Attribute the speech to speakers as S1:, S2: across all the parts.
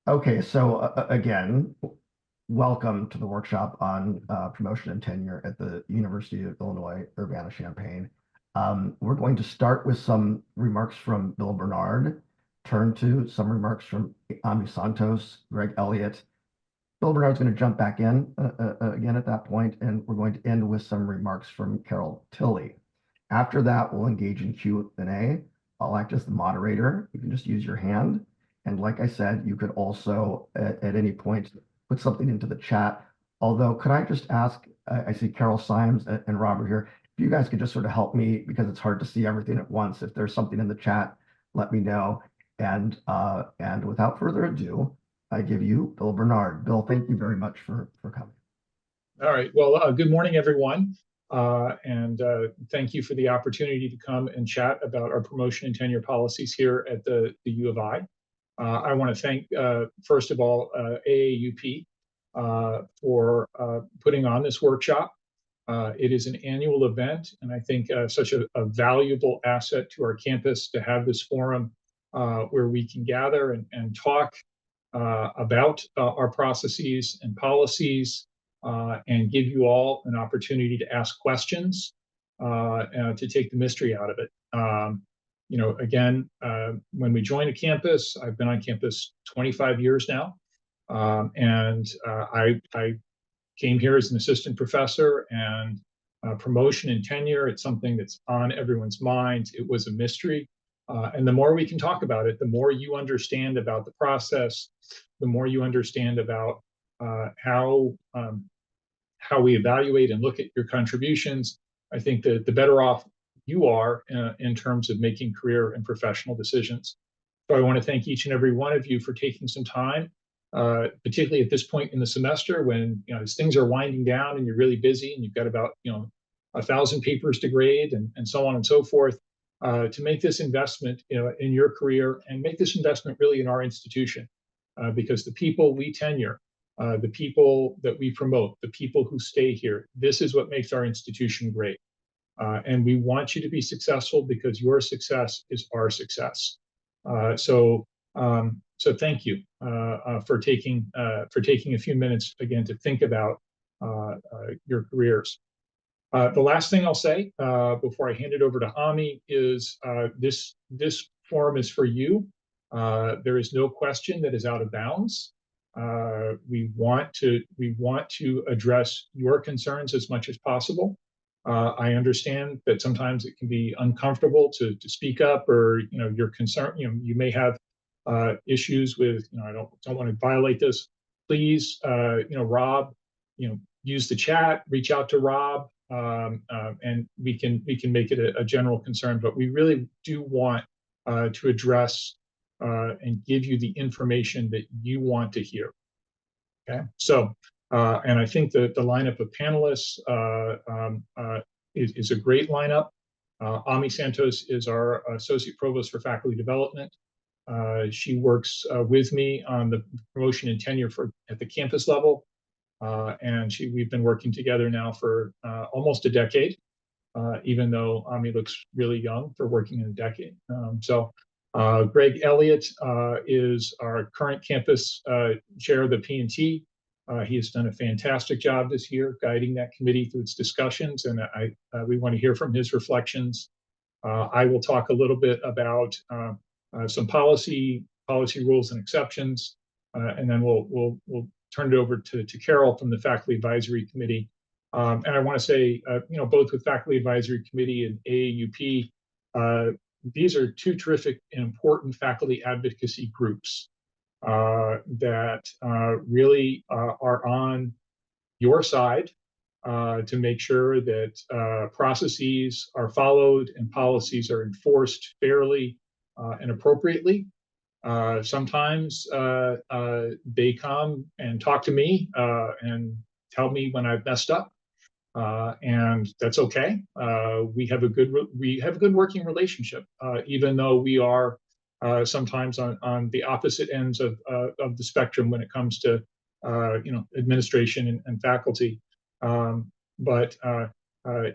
S1: Okay, so again, welcome to the workshop on promotion and tenure at the University of Illinois, Urbana-Champaign. We're going to start with some remarks from Bill Bernard, turn to some remarks from Ami Santos, Greg Elliott. Bill Bernard's going to jump back in again at that point, and we're going to end with some remarks from Carol Tilley. After that, we'll engage in Q&A. I'll act as the moderator. You can just use your hand. And like I said, you could also, at any point, put something into the chat. Although, could I just ask, I see Carol Symes and Robert here, if you guys could just sort of help me, because it's hard to see everything at once. If there's something in the chat, let me know. And without further ado, I give you Bill Bernard. Bill, thank you very much for coming.
S2: All right. Well, good morning, everyone. And thank you for the opportunity to come and chat about our promotion and tenure policies here at the U of I. I want to thank, first of all, AAUP for putting on this workshop. It is an annual event, and I think such a valuable asset to our campus to have this forum where we can gather and talk about our processes and policies, and give you all an opportunity to ask questions to take the mystery out of it. Again, when we join a campus, I've been on campus 25 years now, and I came here as an assistant professor, and promotion and tenure, it's something that's on everyone's minds. It was a mystery. And the more we can talk about it, the more you understand about the process, the more you understand about how we evaluate and look at your contributions. I think that the better off you are in terms of making career and professional decisions. So I want to thank each and every one of you for taking some time, particularly at this point in the semester when as things are winding down and you're really busy and you've got about 1,000 papers to grade and so on and so forth. To make this investment in your career and make this investment really in our institution, because the people we tenure, the people that we promote, the people who stay here, this is what makes our institution great. And we want you to be successful because your success is our success. So thank you for taking a few minutes again to think about your careers. The last thing I'll say before I hand it over to Ami is this forum is for you. There is no question that is out of bounds. We want to address your concerns as much as possible. I understand that sometimes it can be uncomfortable to speak up, or your concern. You may have issues with I don't want to violate this. Please, Rob, use the chat, reach out to Rob. And we can make it a general concern, but we really do want to address and give you the information that you want to hear. Okay, so and I think that the lineup of panelists is a great lineup. Ami Santos is our Associate Provost for Faculty Development. She works with me on the promotion and tenure at the campus level. And we've been working together now for almost a decade, even though Ami looks really young for working in a decade. Greg Elliott is our current campus chair of the P&T. He has done a fantastic job this year guiding that committee through its discussions, and we want to hear from his reflections. I will talk a little bit about some policy rules and exceptions, and then we'll turn it over to Carol from the Faculty Advisory Committee. And I want to say, both with Faculty Advisory Committee and AAUP, these are two terrific and important faculty advocacy groups that really are on your side to make sure that processes are followed and policies are enforced fairly and appropriately. Sometimes they come and talk to me and tell me when I've messed up, and that's okay. We have a good working relationship, even though we are sometimes on the opposite ends of the spectrum when it comes to administration and faculty. But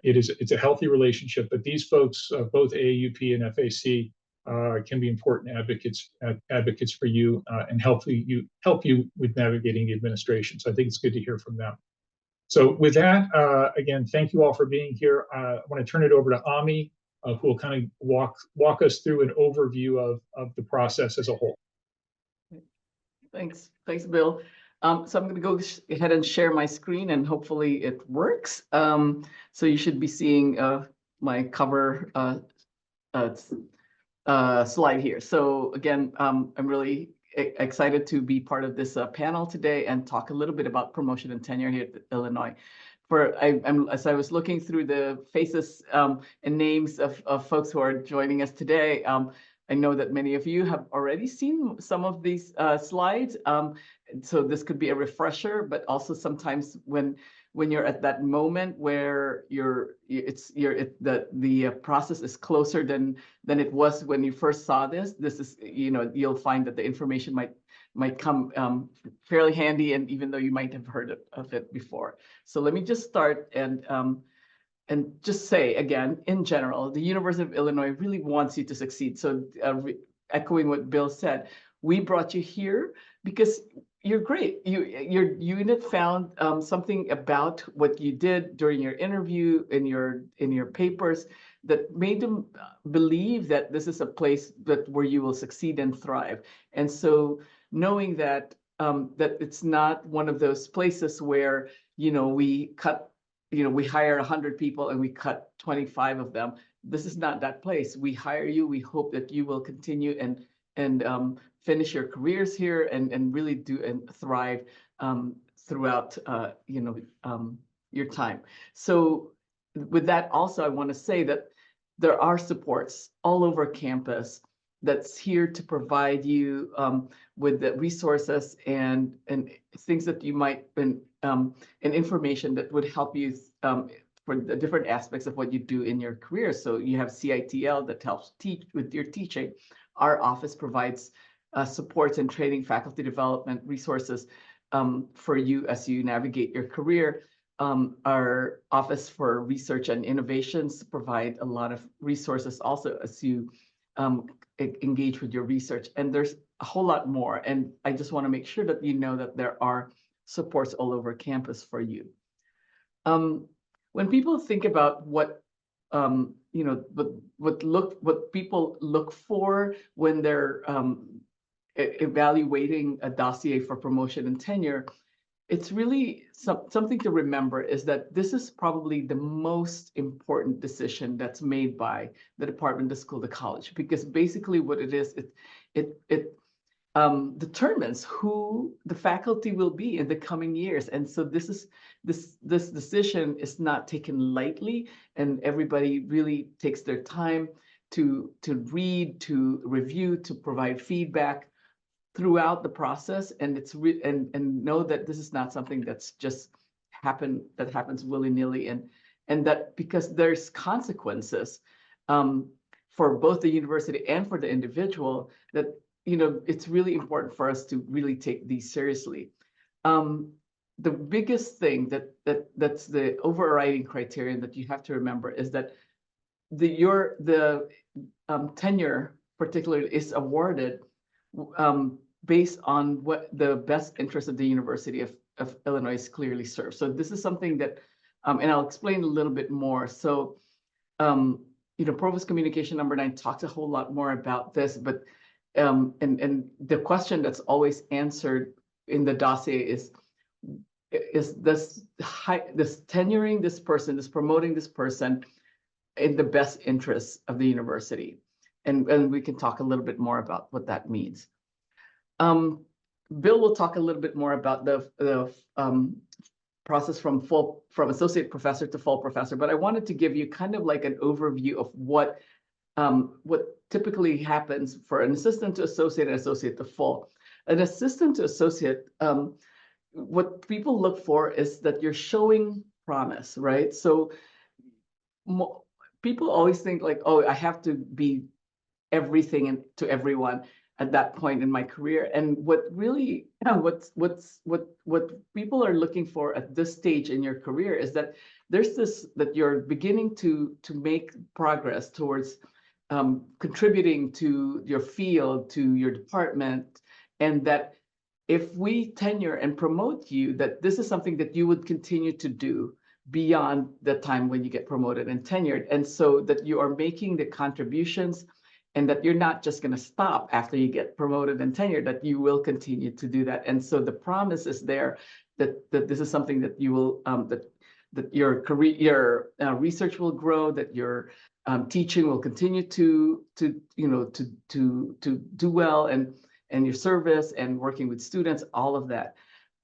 S2: it's a healthy relationship. But these folks, both AAUP and FAC, can be important advocates for you and help you with navigating the administration. So I think it's good to hear from them. So with that, again, thank you all for being here. I want to turn it over to Ami, who will kind of walk us through an overview of the process as a whole.
S3: Thanks, Bill. So I'm going to go ahead and share my screen, and hopefully it works. So you should be seeing my cover slide here. So again, I'm really excited to be part of this panel today and talk a little bit about promotion and tenure here at Illinois. As I was looking through the faces and names of folks who are joining us today, I know that many of you have already seen some of these slides. So this could be a refresher, but also sometimes when you're at that moment where the process is closer than it was when you first saw this. This is, you'll find that the information might come fairly handy, and even though you might have heard of it before. So let me just start and just say again, in general, the University of Illinois really wants you to succeed. So echoing what Bill said, we brought you here because you're great. Your unit found something about what you did during your interview in your papers that made them believe that this is a place where you will succeed and thrive. And so knowing that that it's not one of those places where we hire 100 people and we cut 25 of them. This is not that place. We hire you. We hope that you will continue and finish your careers here and really do and thrive throughout your time. So with that, also I want to say that there are supports all over campus that's here to provide you with the resources and things that you might and information that would help you for the different aspects of what you do in your career. So you have CITL that helps teach with your teaching. Our office provides supports and training, faculty development resources for you as you navigate your career. Our Office for Research and Innovations provide a lot of resources also as you engage with your research. And there's a whole lot more. And I just want to make sure that you know that there are supports all over campus for you. When people think about what people look for when they're evaluating a dossier for promotion and tenure, it's really something to remember is that this is probably the most important decision that's made by the department, the school, the college, because basically what it is, it determines who the faculty will be in the coming years. And so this decision is not taken lightly, and everybody really takes their time to read, to review, to provide feedback throughout the process. And it's and know that this is not something that's just happens willy-nilly, and that because there's consequences for both the university and for the individual, that it's really important for us to really take these seriously. The biggest thing that's the overriding criterion that you have to remember is that the tenure particularly is awarded based on what the best interest of the University of Illinois clearly serves. So this is something that, and I'll explain a little bit more. So, Provost Communication number 9 talks a whole lot more about this, but and the question that's always answered in the dossier is this tenuring this person, this promoting this person in the best interests of the university? And we can talk a little bit more about what that means. Bill will talk a little bit more about the process from associate professor to full professor, but I wanted to give you kind of like an overview of what typically happens for an assistant to associate and associate to full. An assistant to associate, what people look for is that you're showing promise, right? So people always think like, oh, I have to be everything to everyone at that point in my career. And what really, what people are looking for at this stage in your career is that there's this, that you're beginning to make progress towards contributing to your field, to your department, and that if we tenure and promote you, that this is something that you would continue to do beyond the time when you get promoted and tenured. And so that you are making the contributions and that you're not just going to stop after you get promoted and tenured, that you will continue to do that. And so the promise is there that this is something that you will, that your career, your research will grow, that your teaching will continue to do well, and your service and working with students, all of that.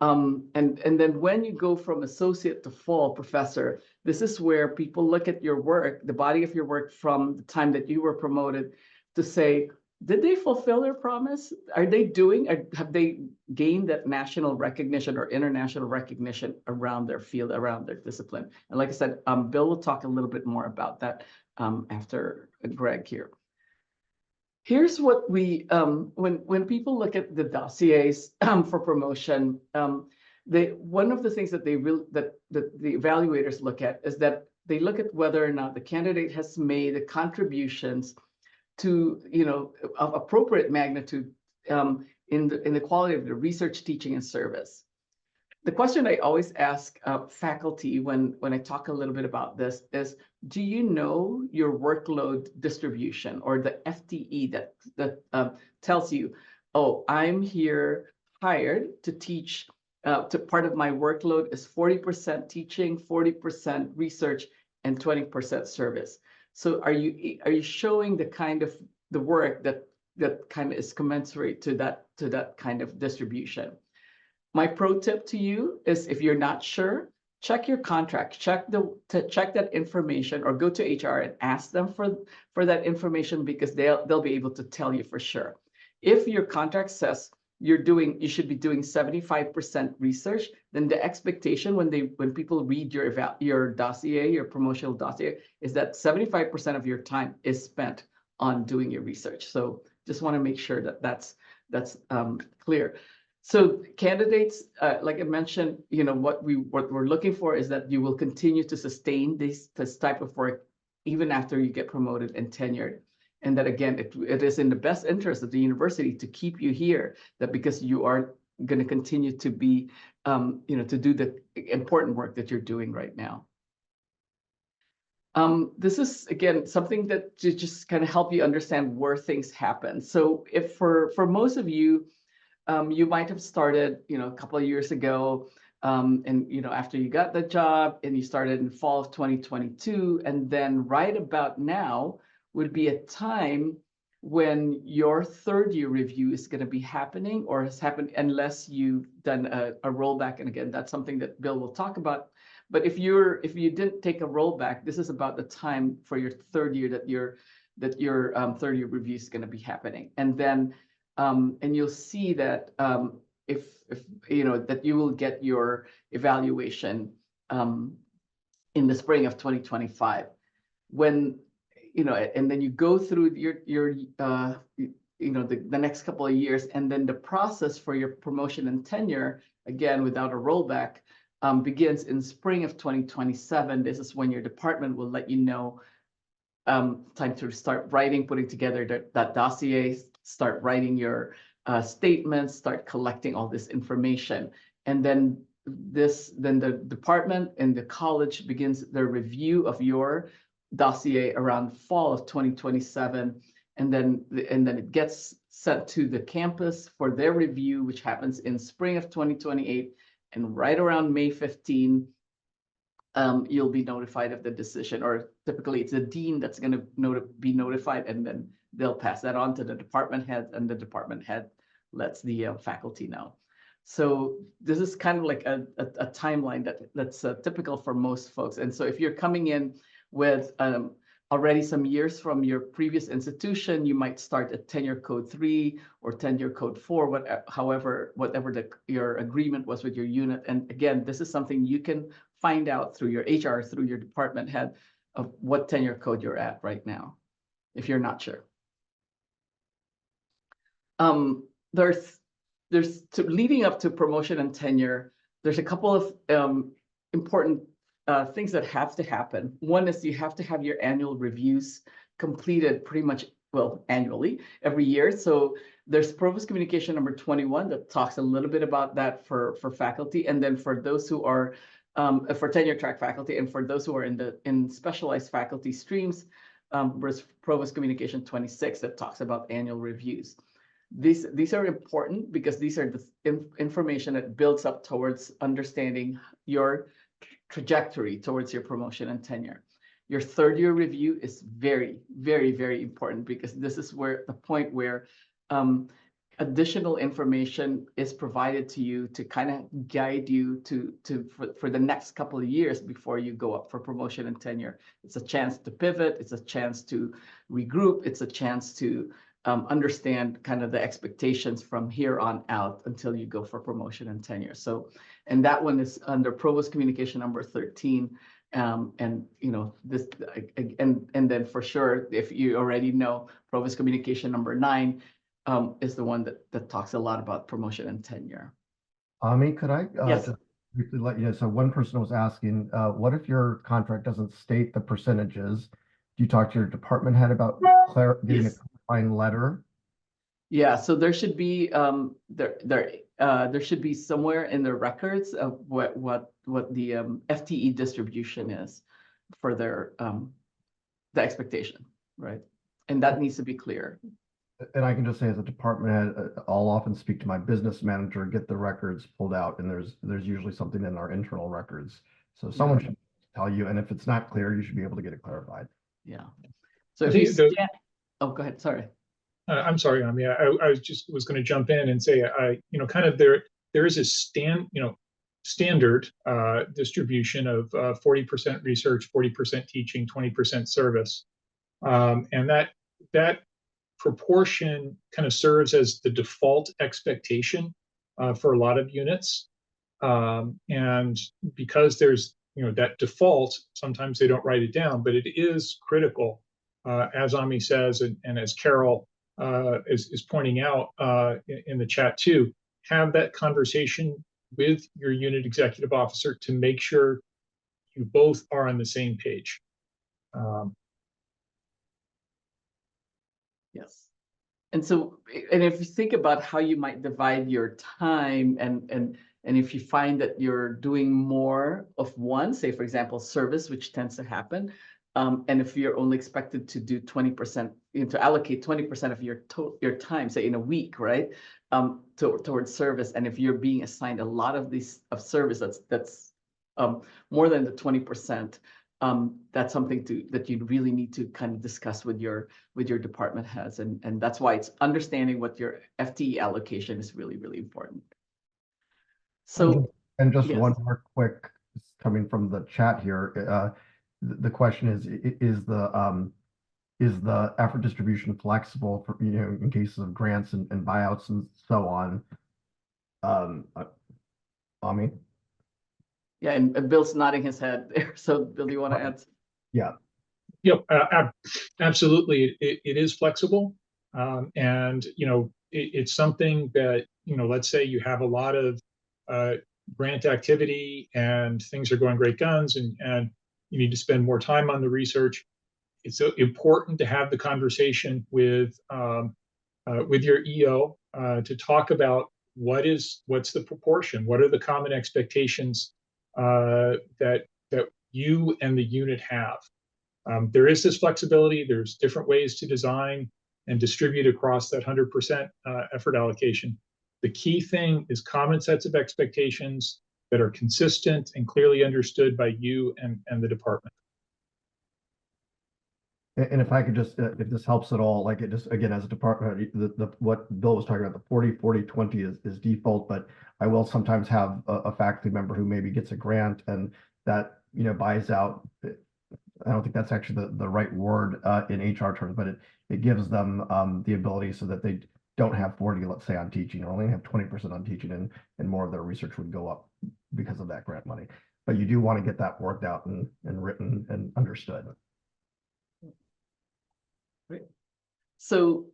S3: And then when you go from associate to full professor, this is where people look at your work, the body of your work from the time that you were promoted, to say, did they fulfill their promise? Are they doing, have they gained that national recognition or international recognition around their field, around their discipline? And like I said, Bill will talk a little bit more about that after Greg here. Here's what we, when people look at the dossiers for promotion, one of the things that that the evaluators look at is that they look at whether or not the candidate has made the contributions to, of appropriate magnitude in the quality of the research, teaching, and service. The question I always ask faculty when I talk a little bit about this is, do you know your workload distribution, or the FTE that tells you, oh, I'm here hired to teach, part of my workload is 40% teaching, 40% research, and 20% service. So are you showing the kind of the work that kind of is commensurate to that kind of distribution? My pro tip to you is, if you're not sure, check your contract, check that information, or go to HR and ask them for that information, because they'll be able to tell you for sure. If your contract says you should be doing 75% research, then the expectation when people read your dossier, your promotional dossier, is that 75% of your time is spent on doing your research. So just want to make sure that that's clear. So candidates, like I mentioned, what we're looking for is that you will continue to sustain this type of work even after you get promoted and tenured. And that, again, it is in the best interest of the university to keep you here, that because you are going to continue to be, to do the important work that you're doing right now. This is, again, something that to just kind of help you understand where things happen. So if for most of you, you might have started, a couple of years ago, and, after you got the job and you started in fall of 2022, and then right about now would be a time when your third year review is going to be happening, or has happened, unless you've done a rollback. And again, that's something that Bill will talk about. But if you didn't take a rollback, this is about the time for your third year that your third year review is going to be happening. And then and you'll see that if that you will get your evaluation in the spring of 2025, when and then you go through your the next couple of years, and then the process for your promotion and tenure, again without a rollback, begins in spring of 2027. This is when your department will let you know time to start putting together that dossier, start writing your statements, start collecting all this information. And then the department and the college begins their review of your dossier around fall of 2027. And then it gets sent to the campus for their review, which happens in spring of 2028. And right around May 15, you'll be notified of the decision, or typically it's the dean that's going to be notified, and then they'll pass that on to the department head, and the department head lets the faculty know. So this is kind of like a timeline that's typical for most folks. And so if you're coming in with already some years from your previous institution, you might start at tenure code 3 or tenure code 4, whatever your agreement was with your unit. And again, this is something you can find out through your HR, through your department head, of what tenure code you're at right now, if you're not sure. Leading up to promotion and tenure, there's a couple of important things that have to happen. One is you have to have your annual reviews completed pretty much, well, annually, every year. So there's Provost Communication number 21 that talks a little bit about that for faculty. And then for those who are, for tenure track faculty, and for those who are in specialized faculty streams, there's Provost Communication 26 that talks about annual reviews. These are important because these are the information that builds up towards understanding your trajectory towards your promotion and tenure. Your third year review is very, very, very important because this is where the point where additional information is provided to you to kind of guide you for the next couple of years before you go up for promotion and tenure. It's a chance to pivot. It's a chance to regroup. It's a chance to understand kind of the expectations from here on out until you go for promotion and tenure. So, and that one is under Provost Communication number 13. And you know, this, and then for sure, if you already know, Provost Communication number 9 is the one that talks a lot about promotion and tenure.
S1: Ami, could I
S3: Yes.
S1: just briefly let you know? So one person was asking, what if your contract doesn't state the percentages? Do you talk to your department head about getting
S3: Yes.
S1: a clarifying letter?
S3: Yeah, so there should be there should be somewhere in the records of what the FTE distribution is for their the expectation, right? And that needs to be clear.
S1: And I can just say, as a department head, I'll often speak to my business manager, get the records pulled out, and there's usually something in our internal records. So someone should tell you, and if it's not clear, you should be able to get it clarified.
S3: Yeah. So
S2: I
S3: if you
S2: think
S3: scan, oh, go ahead. Sorry.
S2: I'm sorry, Ami. I was going to jump in and say, you know, kind of there is a standard distribution of 40% research, 40% teaching, 20% service, and that proportion kind of serves as the default expectation for a lot of units. And because there's, you know, that default, sometimes they don't write it down, but it is critical, as Ami says, and as Carol is pointing out in the chat too, have that conversation with your unit executive officer to make sure you both are on the same page.
S3: Yes. And so, and if you think about how you might divide your time and if you find that you're doing more of one, say, for example, service, which tends to happen, and if you're only expected to do 20%, to allocate 20% of your time, say in a week, right, towards service, and if you're being assigned a lot of service that's more than the 20%, that's something that you really need to kind of discuss with your department heads, and that's why it's understanding what your FTE allocation is really, really important. So,
S1: and just
S3: yes.
S1: one more quick, coming from the chat here, the question is the effort distribution flexible for, you know, in cases of grants and buyouts and so on? Ami?
S3: Yeah, and Bill's nodding his head there. So, Bill, do you want to add?
S1: Yeah.
S2: Yep, absolutely. It is flexible, and you know, it's something that, you know, let's say you have a lot of grant activity and things are going great guns, and you need to spend more time on the research. It's so important to have the conversation with your EO to talk about what's the proportion, what are the common expectations that you and the unit have. There is this flexibility. There's different ways to design and distribute across that 100% effort allocation. The key thing is common sets of expectations that are consistent and clearly understood by you and the department.
S1: And if I could just, if this helps at all, like it just, again, as a department, what Bill was talking about, the 40-40-20 is default, but I will sometimes have a faculty member who maybe gets a grant and that, you know, buys out. I don't think that's actually the right word in HR terms, but it gives them the ability so that they don't have 40, let's say, on teaching, or only have 20% on teaching, and more of their research would go up because of that grant money. But you do want to get that worked out and written and understood.
S3: Great. So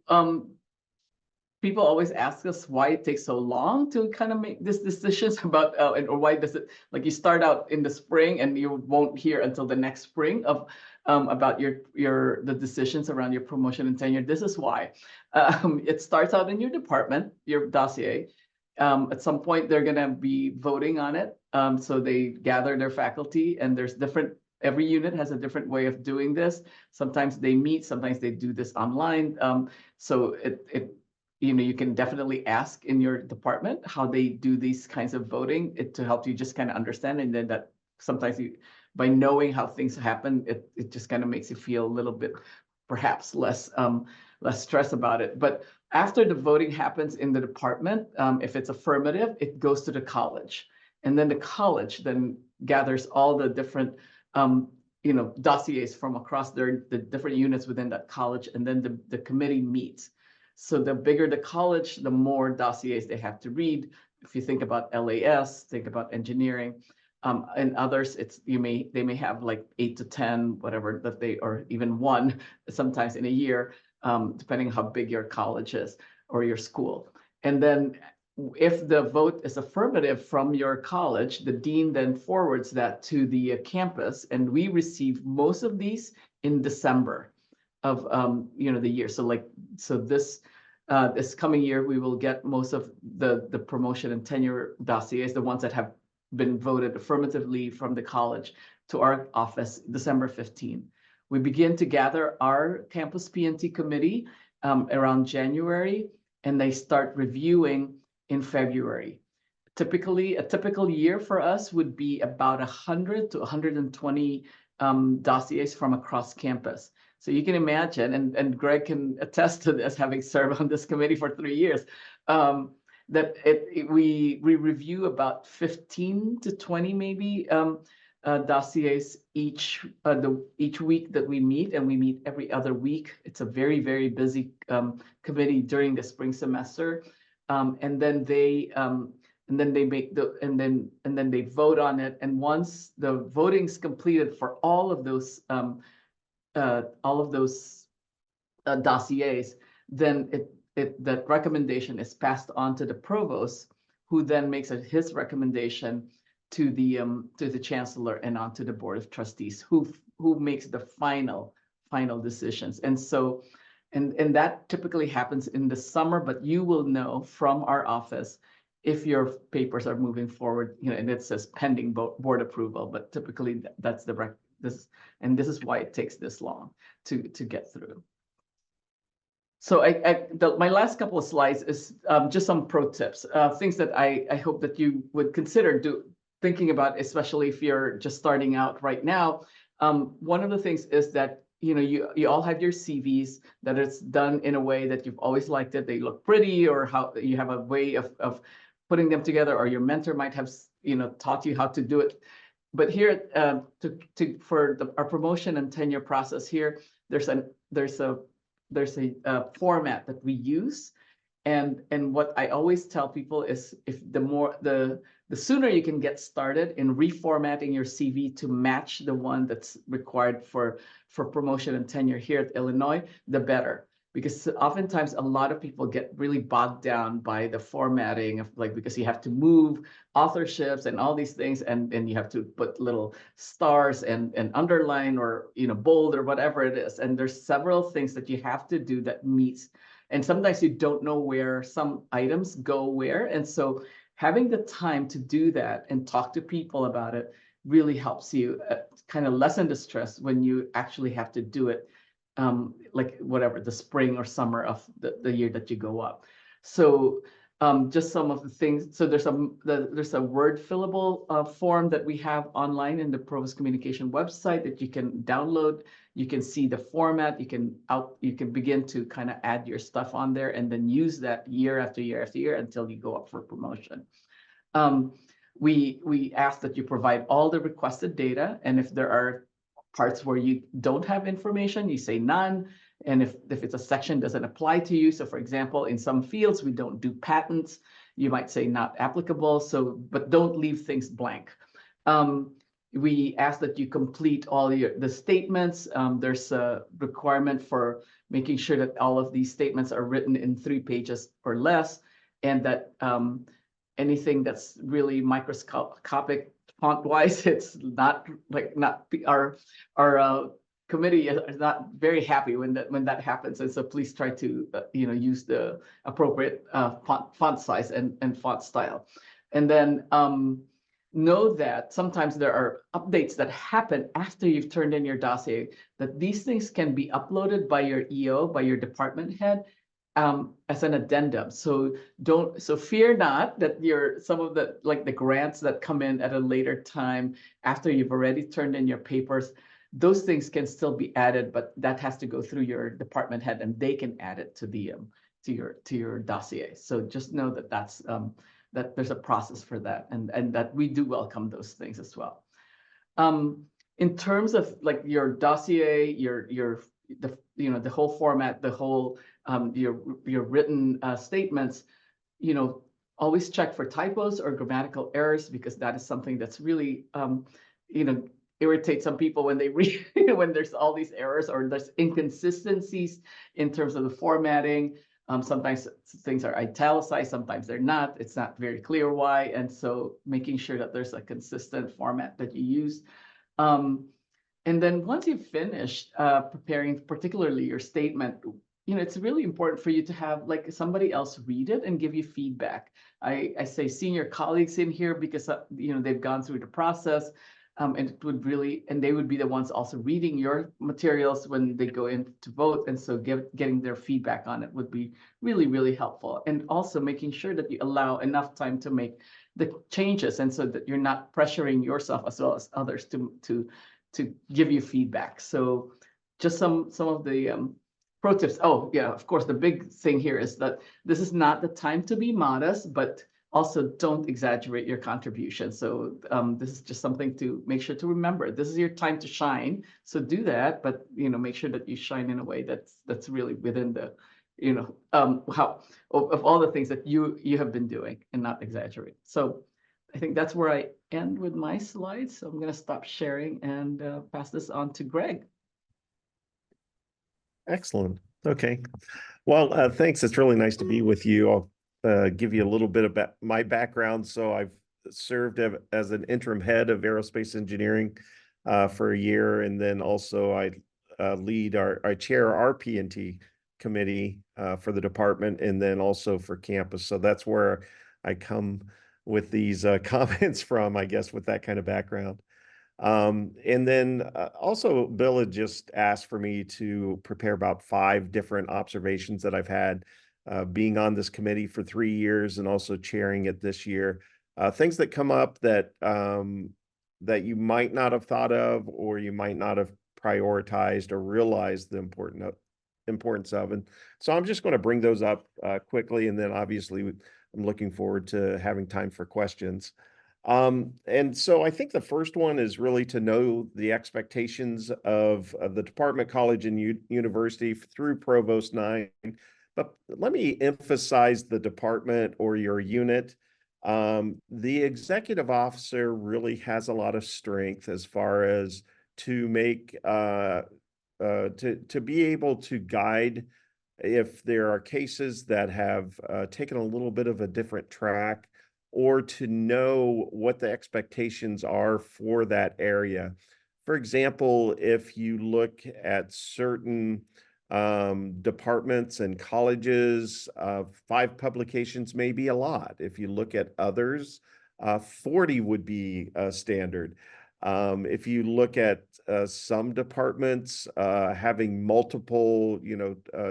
S3: people always ask us why it takes so long to kind of make these decisions about, or why does it, like you start out in the spring and you won't hear until the next spring of about the decisions around your promotion and tenure. This is why. It starts out in your department, your dossier. At some point, they're gonna be voting on it. So they gather their faculty, and there's every unit has a different way of doing this. Sometimes they meet, sometimes they do this online. So you can definitely ask in your department how they do these kinds of voting to help you just kind of understand. And then that sometimes by knowing how things happen, it just kind of makes you feel a little bit perhaps less stress about it. But after the voting happens in the department, if it's affirmative, it goes to the college. And then the college then gathers all the different dossiers from across the different units within that college, and then the committee meets. So the bigger the college, the more dossiers they have to read. If you think about LAS, think about engineering, and others, they may have like 8 to 10, whatever that or even one sometimes in a year, depending on how big your college is or your school. And then if the vote is affirmative from your college, the dean then forwards that to the campus, and we receive most of these in December of the year. So this coming year, we will get most of the promotion and tenure dossiers, the ones that have been voted affirmatively from the college, to our office December 15. We begin to gather our campus P&T committee around January, and they start reviewing in February. Typically, a typical year for us would be about 100 to 120 dossiers from across campus. So you can imagine, and Greg can attest to this, having served on this committee for 3 years, that we review about 15 to 20 maybe dossiers each week that we meet, and we meet every other week. It's a very, very busy committee during the spring semester, and then they make they vote on it. And once the voting's completed for all of those dossiers, then that recommendation is passed on to the provost, who then makes his recommendation to the chancellor and on to the board of trustees, who makes the final decisions. And so, and that typically happens in the summer, but you will know from our office if your papers are moving forward, and it says pending board approval, but typically that's this is why it takes this long to get through. So my last couple of slides is just some pro tips, things that I hope that you would consider thinking about, especially if you're just starting out right now. One of the things is that you all have your CVs, that it's done in a way that you've always liked it. They look pretty, or how you have a way of putting them together, or your mentor might have taught you how to do it. But here, for our promotion and tenure process here, there's a format that we use, and what I always tell people is, if the sooner you can get started in reformatting your CV to match the one that's required for promotion and tenure here at Illinois, the better. Because oftentimes a lot of people get really bogged down by the formatting of, because you have to move authorships and all these things, and you have to put little stars and underline, or bold, or whatever it is. And there's several things that you have to do that meets, and sometimes you don't know where some items go where. And so having the time to do that and talk to people about it really helps you kind of lessen the stress when you actually have to do it, whatever, the spring or summer of the year that you go up. So just some of the things. So there's a Word fillable form that we have online in the Provost Communication website that you can download. You can see the format. You can begin to kind of add your stuff on there, and then use that year after year after year until you go up for promotion. We ask that you provide all the requested data, and if there are parts where you don't have information, you say none. And if it's a section doesn't apply to you, so for example, in some fields we don't do patents, you might say not applicable. So, but don't leave things blank. We ask that you complete all the statements. There's a requirement for making sure that all of these statements are written in 3 pages or less, and that anything that's really microscopic font-wise, it's not like our committee is not very happy when that happens, and so please try to use the appropriate font size and font style, and then know that sometimes there are updates that happen after you've turned in your dossier, that these things can be uploaded by your EO, by your department head, as an addendum. So fear not that some of the grants that come in at a later time after you've already turned in your papers, those things can still be added, but that has to go through your department head and they can add it to the to your dossier. So just know that that there's a process for that, and that we do welcome those things as well. In terms of like your dossier, the whole format, the whole your written statements, always check for typos or grammatical errors, because that is something that's really irritates some people when they read when there's all these errors or there's inconsistencies in terms of the formatting. Sometimes things are italicized, sometimes they're not. It's not very clear why. And so making sure that there's a consistent format that you use. And then once you've finished preparing, particularly your statement, it's really important for you to have like somebody else read it and give you feedback. I say senior colleagues in here because they've gone through the process. And they would be the ones also reading your materials when they go in to vote. And so getting their feedback on it would be really, really helpful. And also making sure that you allow enough time to make the changes, and so that you're not pressuring yourself as well as others to give you feedback. So just some of the pro tips. Oh yeah, of course, the big thing here is that this is not the time to be modest, but also don't exaggerate your contribution. So this is just something to make sure to remember. This is your time to shine. So do that, but make sure that you shine in a way that's really within the, how of all the things that you have been doing, and not exaggerate. So I think that's where I end with my slides. So I'm going to stop sharing and pass this on to Greg.
S4: Excellent. Okay. Well, thanks. It's really nice to be with you. I'll give you a little bit about my background. So I've served as an interim head of aerospace engineering for a year, and then also I chair our P&T committee for the department, and then also for campus. So that's where I come with these comments from, I guess, with that kind of background. And then also Bill had just asked for me to prepare about 5 different observations that I've had being on this committee for 3 years and also chairing it this year. Things that come up that that you might not have thought of, or you might not have prioritized or realized the importance of. And so I'm just going to bring those up quickly, and then obviously I'm looking forward to having time for questions. And so I think the first one is really to know the expectations of the department, college, and university through Provost 9. But let me emphasize the department or your unit. The executive officer really has a lot of strength as far as to make to be able to guide if there are cases that have taken a little bit of a different track, or to know what the expectations are for that area. For example, if you look at certain departments and colleges, 5 publications may be a lot. If you look at others, 40 would be standard. If you look at some departments having multiple,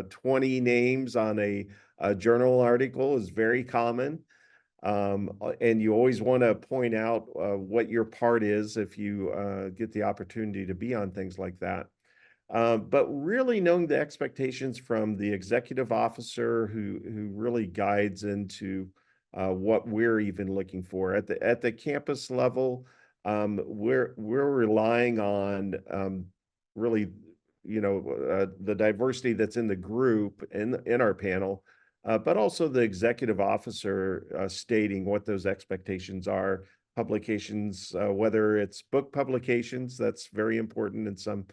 S4: 20 names on a journal article is very common. And you always want to point out what your part is if you get the opportunity to be on things like that. But really knowing the expectations from the executive officer who really guides into what we're even looking for at the campus level. We're relying on really, the diversity that's in the group in our panel. But also the executive officer stating what those expectations are. Publications, whether it's book publications, that's very important in some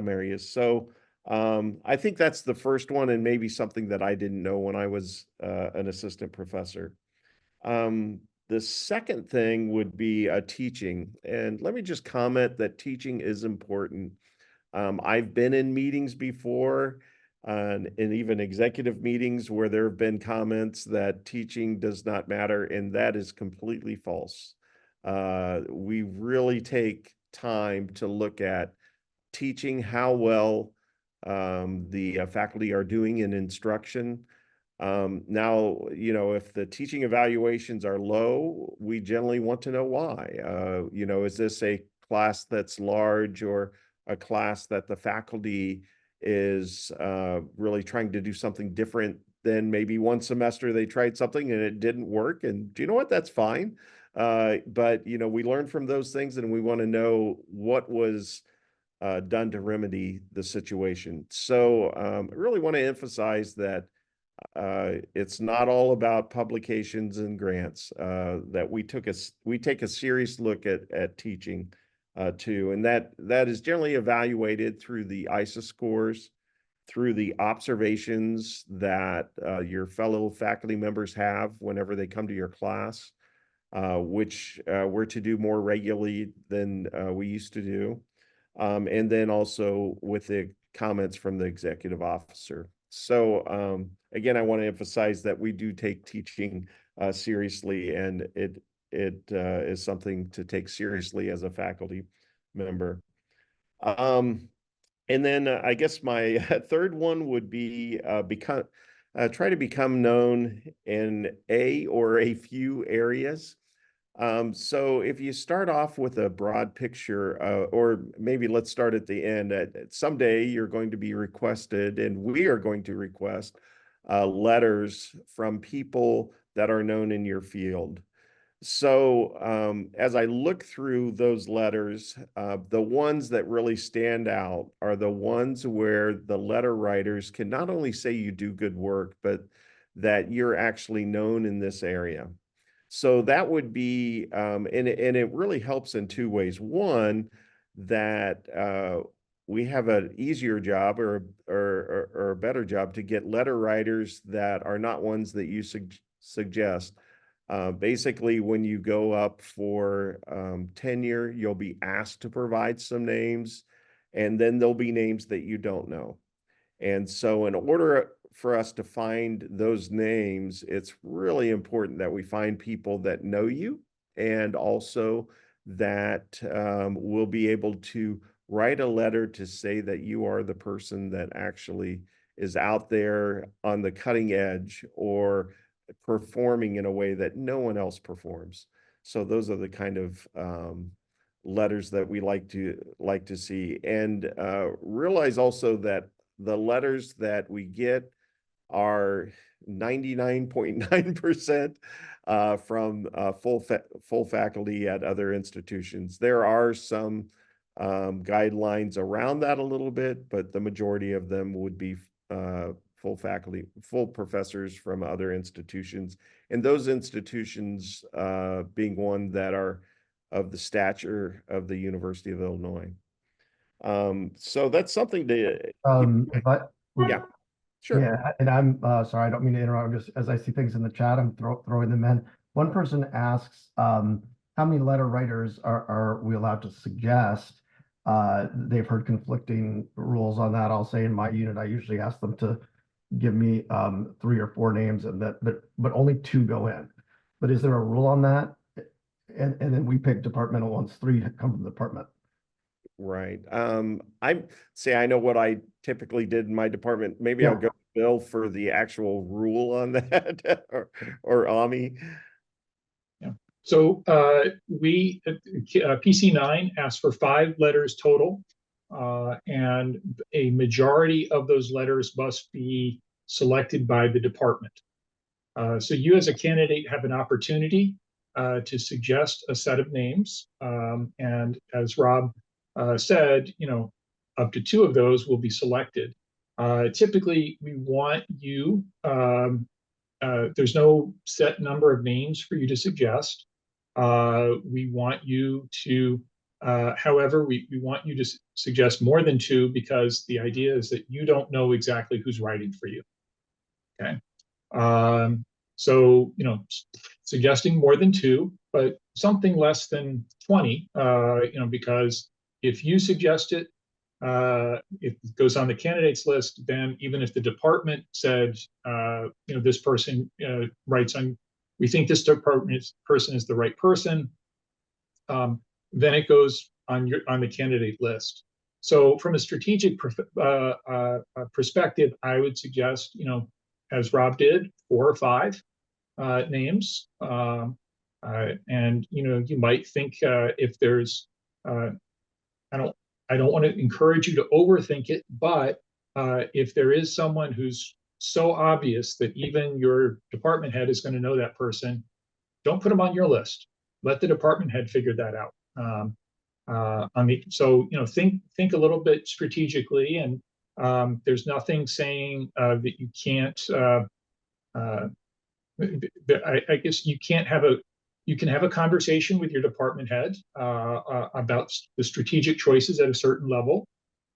S4: areas. So I think that's the first one, and maybe something that I didn't know when I was an assistant professor. The second thing would be teaching. And let me just comment that teaching is important. I've been in meetings before, and even executive meetings where there have been comments that teaching does not matter, and that is completely false. We really take time to look at teaching, how well the faculty are doing in instruction. Now, if the teaching evaluations are low, we generally want to know why. Is this a class that's large, or a class that the faculty is really trying to do something different than maybe one semester they tried something and it didn't work? And do you know what? That's fine. But we learn from those things, and we want to know what was done to remedy the situation. So I really want to emphasize that it's not all about publications and grants. That we take a serious look at teaching too, and that is generally evaluated through the ISA scores, through the observations that your fellow faculty members have whenever they come to your class, which we're to do more regularly than we used to do. And then also with the comments from the executive officer. So again, I want to emphasize that we do take teaching seriously, and it is something to take seriously as a faculty member. And then I guess my third one would be try to become known in a or a few areas. So if you start off with a broad picture, or maybe let's start at the end. Someday you're going to be requested, and we are going to request letters from people that are known in your field. So as I look through those letters, the ones that really stand out are the ones where the letter writers can not only say you do good work, but that you're actually known in this area. So that would be, and it really helps in two ways. One, that we have an easier job, or a better job to get letter writers that are not ones that you suggest. Basically, when you go up for tenure, you'll be asked to provide some names, and then there'll be names that you don't know. And so in order for us to find those names, it's really important that we find people that know you, and also that will be able to write a letter to say that you are the person that actually is out there on the cutting edge, or performing in a way that no one else performs. So those are the kind of letters that we like to see, and realize also that the letters that we get are 99.9% from full faculty at other institutions. There are some guidelines around that a little bit, but the majority of them would be full faculty, full professors from other institutions, and those institutions being one that are of the stature of the University of Illinois. So that's something to
S1: If I,
S4: yeah, sure.
S1: yeah, and I'm sorry, I don't mean to interrupt. Just as I see things in the chat, I'm throwing them in. One person asks, how many letter writers are we allowed to suggest? They've heard conflicting rules on that. I'll say in my unit, I usually ask them to give me 3 or 4 names, and but only 2 go in. But is there a rule on that? And then we pick departmental ones. 3 come from the department.
S4: Right. I know what I typically did in my department. Maybe I'll go to Bill for the actual rule on that, or Ami.
S2: Yeah. So we PC9 asks for 5 letters total, and a majority of those letters must be selected by the department. So you as a candidate have an opportunity to suggest a set of names, and as Rob said, up to 2 of those will be selected. Typically, we want you, there's no set number of names for you to suggest. We want you to However, we want you to suggest more than two because the idea is that you don't know exactly who's writing for you. Okay. So, suggesting more than two, but something less than 20, because if you suggest it, if it goes on the candidates list, then even if the department said, this person writes on, we think this person is the right person, then it goes on the candidate list. So from a strategic perspective, I would suggest, as Rob did, 4 or 5 names. And you might think if there's, I don't want to encourage you to overthink it, but if there is someone who's so obvious that even your department head is going to know that person, don't put them on your list. Let the department head figure that out. So think a little bit strategically, and there's nothing saying that you can't. I guess you can't have a you can have a conversation with your department head about the strategic choices at a certain level.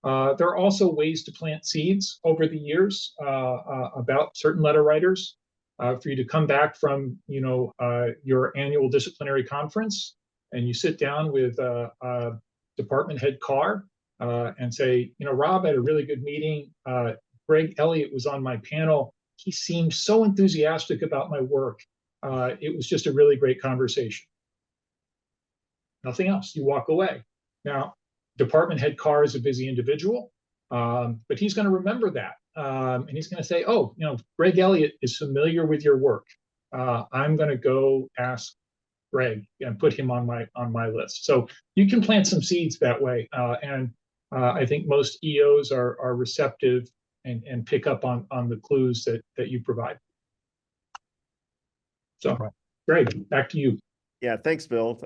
S2: There are also ways to plant seeds over the years about certain letter writers. For you to come back from your annual disciplinary conference and you sit down with department head Carr and say, Rob, I had a really good meeting. Greg Elliott was on my panel. He seemed so enthusiastic about my work. It was just a really great conversation. Nothing else. You walk away. Now, department head Carr is a busy individual, but he's going to remember that. And he's going to say, oh, Greg Elliott is familiar with your work. I'm going to go ask Greg and put him on my list. So you can plant some seeds that way. And I think most EOs are receptive and pick up on the clues that you provide. So, Greg, back to you.
S4: Yeah, thanks, Bill.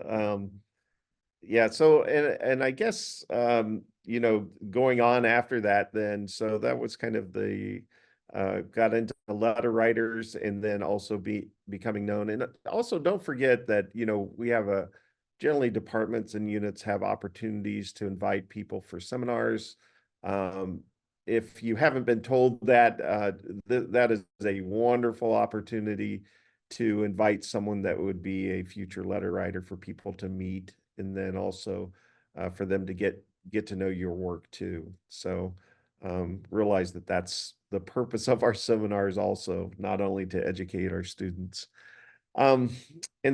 S4: Yeah, so and I guess going on after that then, so that was kind of the got into letter writers and then also becoming known. And also don't forget that, we have generally departments and units have opportunities to invite people for seminars. If you haven't been told that, that is a wonderful opportunity to invite someone that would be a future letter writer for people to meet, and then also for them to get to know your work too. So realize that that's the purpose of our seminars also, not only to educate our students. And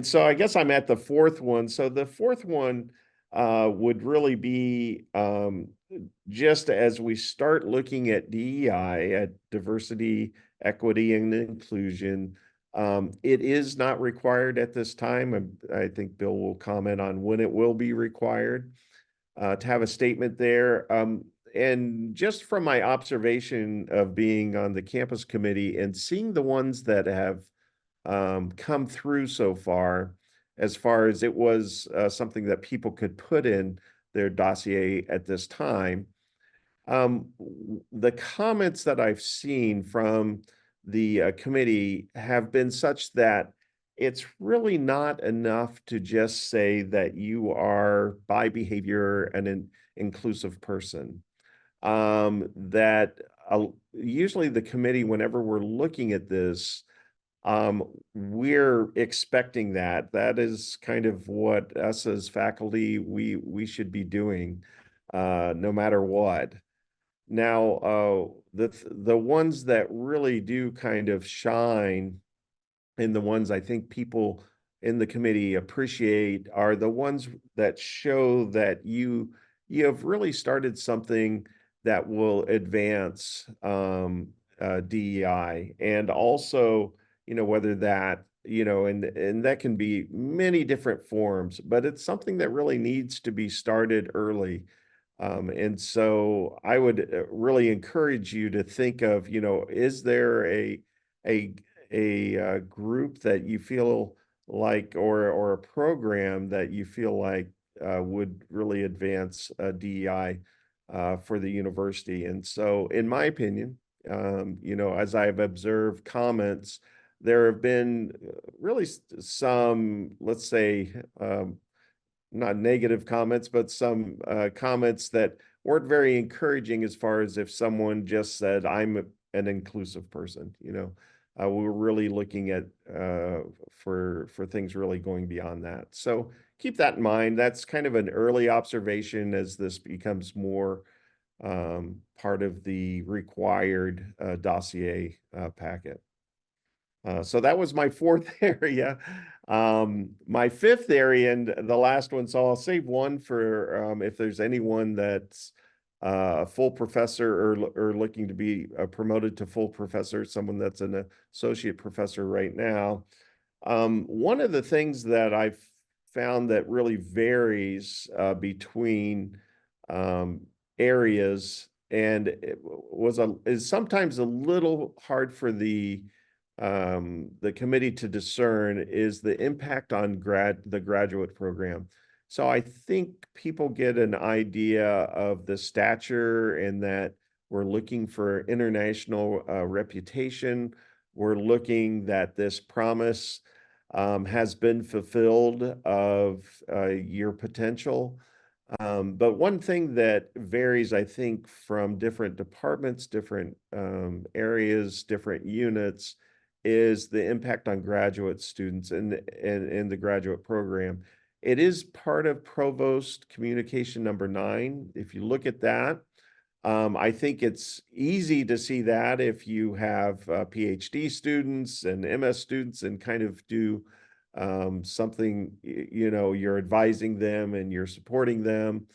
S4: so I guess I'm at the fourth one. So the fourth one would really be just as we start looking at DEI, at diversity, equity, and inclusion. It is not required at this time. I think Bill will comment on when it will be required to have a statement there. And just from my observation of being on the campus committee and seeing the ones that have come through so far as it was something that people could put in their dossier at this time, the comments that I've seen from the committee have been such that it's really not enough to just say that you are by behavior an inclusive person. That usually the committee, whenever we're looking at this, we're expecting that is kind of what us as faculty we should be doing no matter what. Now the ones that really do kind of shine, and the ones I think people in the committee appreciate, are the ones that show that you have really started something that will advance DEI, and also whether that and that can be many different forms, but it's something that really needs to be started early. And so I would really encourage you to think of, is there a group that you feel like, or a program that you feel like would really advance DEI for the university? And so, in my opinion, as I've observed comments, there have been really some, let's say, not negative comments, but some comments that weren't very encouraging as far as if someone just said, an inclusive person, you know. We were really looking at for things really going beyond that. So keep that in mind. That's kind of an early observation as this becomes more part of the required dossier packet. So that was my fourth area. My fifth area and the last one, so I'll save one for if there's anyone that's a full professor or looking to be promoted to full professor, someone that's an associate professor right now. One of the things that I've found that really varies between areas and is sometimes a little hard for the committee to discern is the impact on the graduate program. So I think people get an idea of the stature and that we're looking for international reputation. We're looking that this promise has been fulfilled of your potential. But one thing that varies, I think, from different departments, different areas, different units, is the impact on graduate students in the graduate program. It is part of Provost Communication number 9. If you look at that, I think it's easy to see that if you have PhD students and MS students and kind of do something, you know, you're advising them and you're supporting them.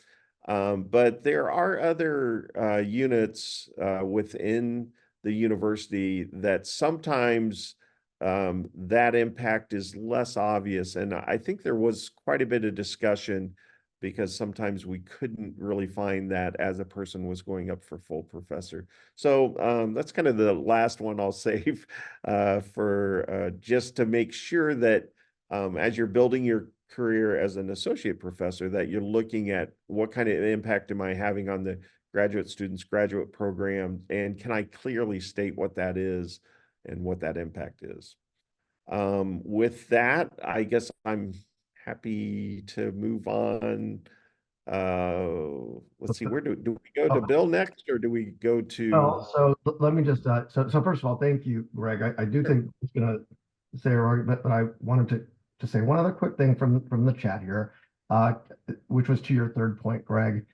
S4: But there are other units within the university that sometimes that impact is less obvious. And I think there was quite a bit of discussion because sometimes we couldn't really find that as a person was going up for full professor. So that's kind of the last one I'll save for just to make sure that as you're building your career as an associate professor, that you're looking at what kind of impact am I having on the graduate students' graduate program, and can I clearly state what that is and what that impact is. With that, I guess I'm happy to move on. Let's see, where do we go to Bill next, or do we go to?
S1: Well, so let me just, so first of all, thank you, Greg. I do think it's going to say our argument, but I wanted to say one other quick thing from the chat here, which was to your third point, Greg.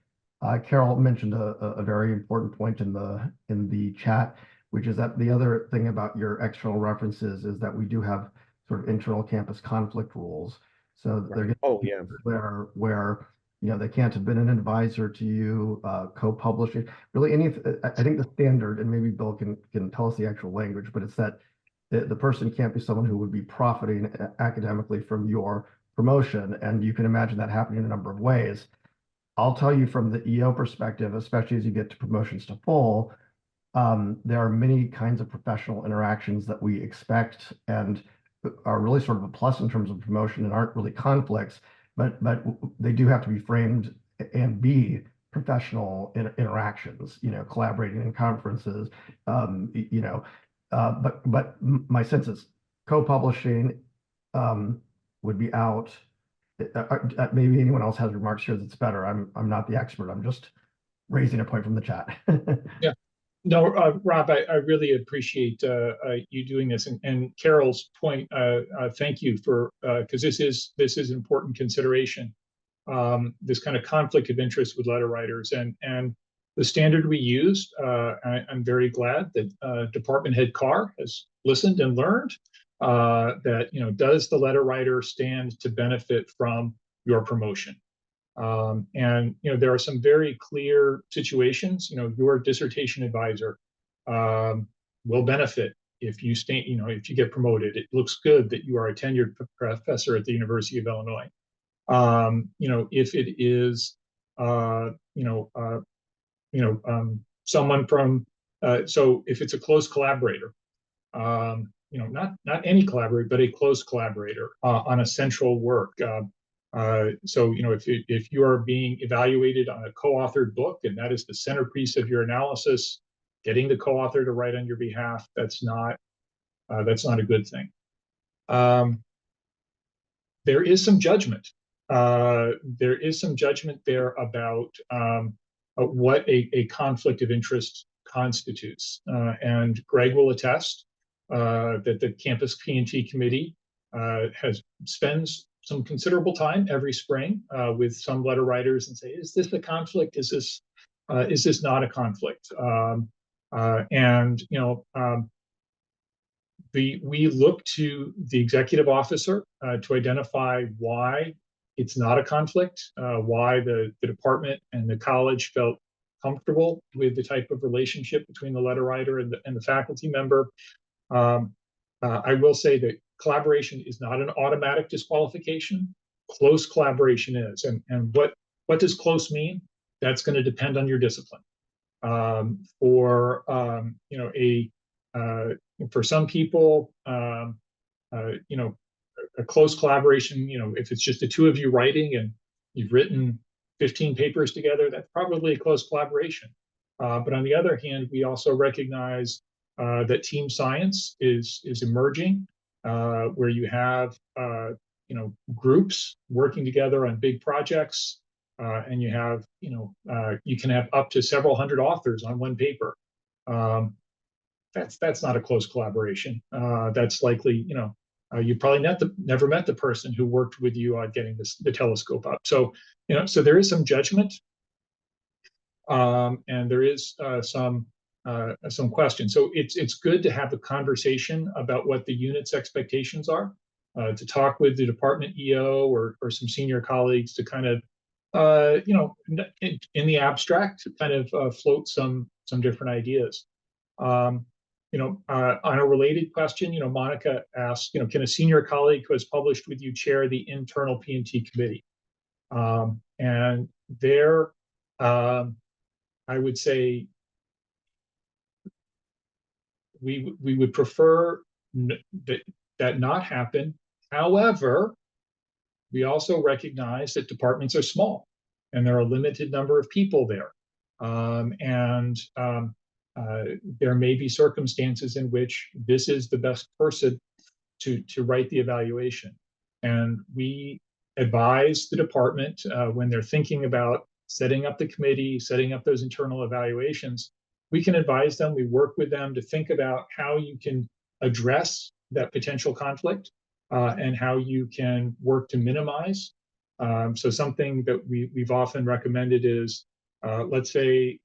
S1: Carol mentioned a very important point in the chat, which is that the other thing about your external references is that we do have sort of internal campus conflict rules. So they're where you know they can't have been an advisor to you, co-publishing, really any. I think the standard, and maybe Bill can tell us the actual language, but it's that the person can't be someone who would be profiting academically from your promotion, and you can imagine that happening in a number of ways. I'll tell you from the EO perspective, especially as you get to promotions to full, there are many kinds of professional interactions that we expect and are really sort of a plus in terms of promotion and aren't really conflicts, but they do have to be framed and be professional interactions, you know, collaborating in conferences, you know, but my sense is co-publishing would be out. Maybe anyone else has remarks here that's better. I'm not the expert. I'm just raising a point from the chat.
S2: Yeah. No, Rob, I really appreciate you doing this, and Carol's point. Thank you for because this is an important consideration. This kind of conflict of interest with letter writers, and the standard we used. I'm very glad that Department Head Carr has listened and learned that, you know, does the letter writer stand to benefit from your promotion? And you know, there are some very clear situations. You know, your dissertation advisor will benefit if you stay. You know, if you get promoted, it looks good that you are a tenured professor at the University of Illinois. You know, if it is, someone from, so if it's a close collaborator, you know, not any collaborator, but a close collaborator on a central work. So, you know, if you are being evaluated on a co-authored book, and that is the centerpiece of your analysis, getting the co-author to write on your behalf, that's not a good thing. There is some judgment there is some judgment there about what a conflict of interest constitutes. And Greg will attest that the campus P&T committee spends some considerable time every spring with some letter writers and say, is this a conflict? Is this not a conflict? And we look to the executive officer to identify why it's not a conflict, why the department and the college felt comfortable with the type of relationship between the letter writer and the faculty member. I will say that collaboration is not an automatic disqualification. Close collaboration is. And what does close mean? That's going to depend on your discipline. For some people, a close collaboration, if it's just the two of you writing and you've written 15 papers together, that's probably a close collaboration. But on the other hand, we also recognize that team science is emerging, where you have groups working together on big projects, and you have you can have up to several hundred authors on one paper. That's not a close collaboration. That's likely you probably never met the person who worked with you on getting the telescope up. So so there is some judgment, and there is some question. So it's good to have a conversation about what the unit's expectations are, to talk with the department EO or some senior colleagues to kind of in the abstract kind of float some different ideas. On a related question, Monica asked, can a senior colleague who has published with you chair the internal P&T committee? And there, I would say we would prefer that not happen. However, we also recognize that departments are small and there are a limited number of people there. There may be circumstances in which this is the best person to write the evaluation. And we advise the department when they're thinking about setting up the committee, setting up those internal evaluations, we can advise them, we work with them to think about how you can address that potential conflict and how you can work to minimize. So something that we've often recommended is, let's say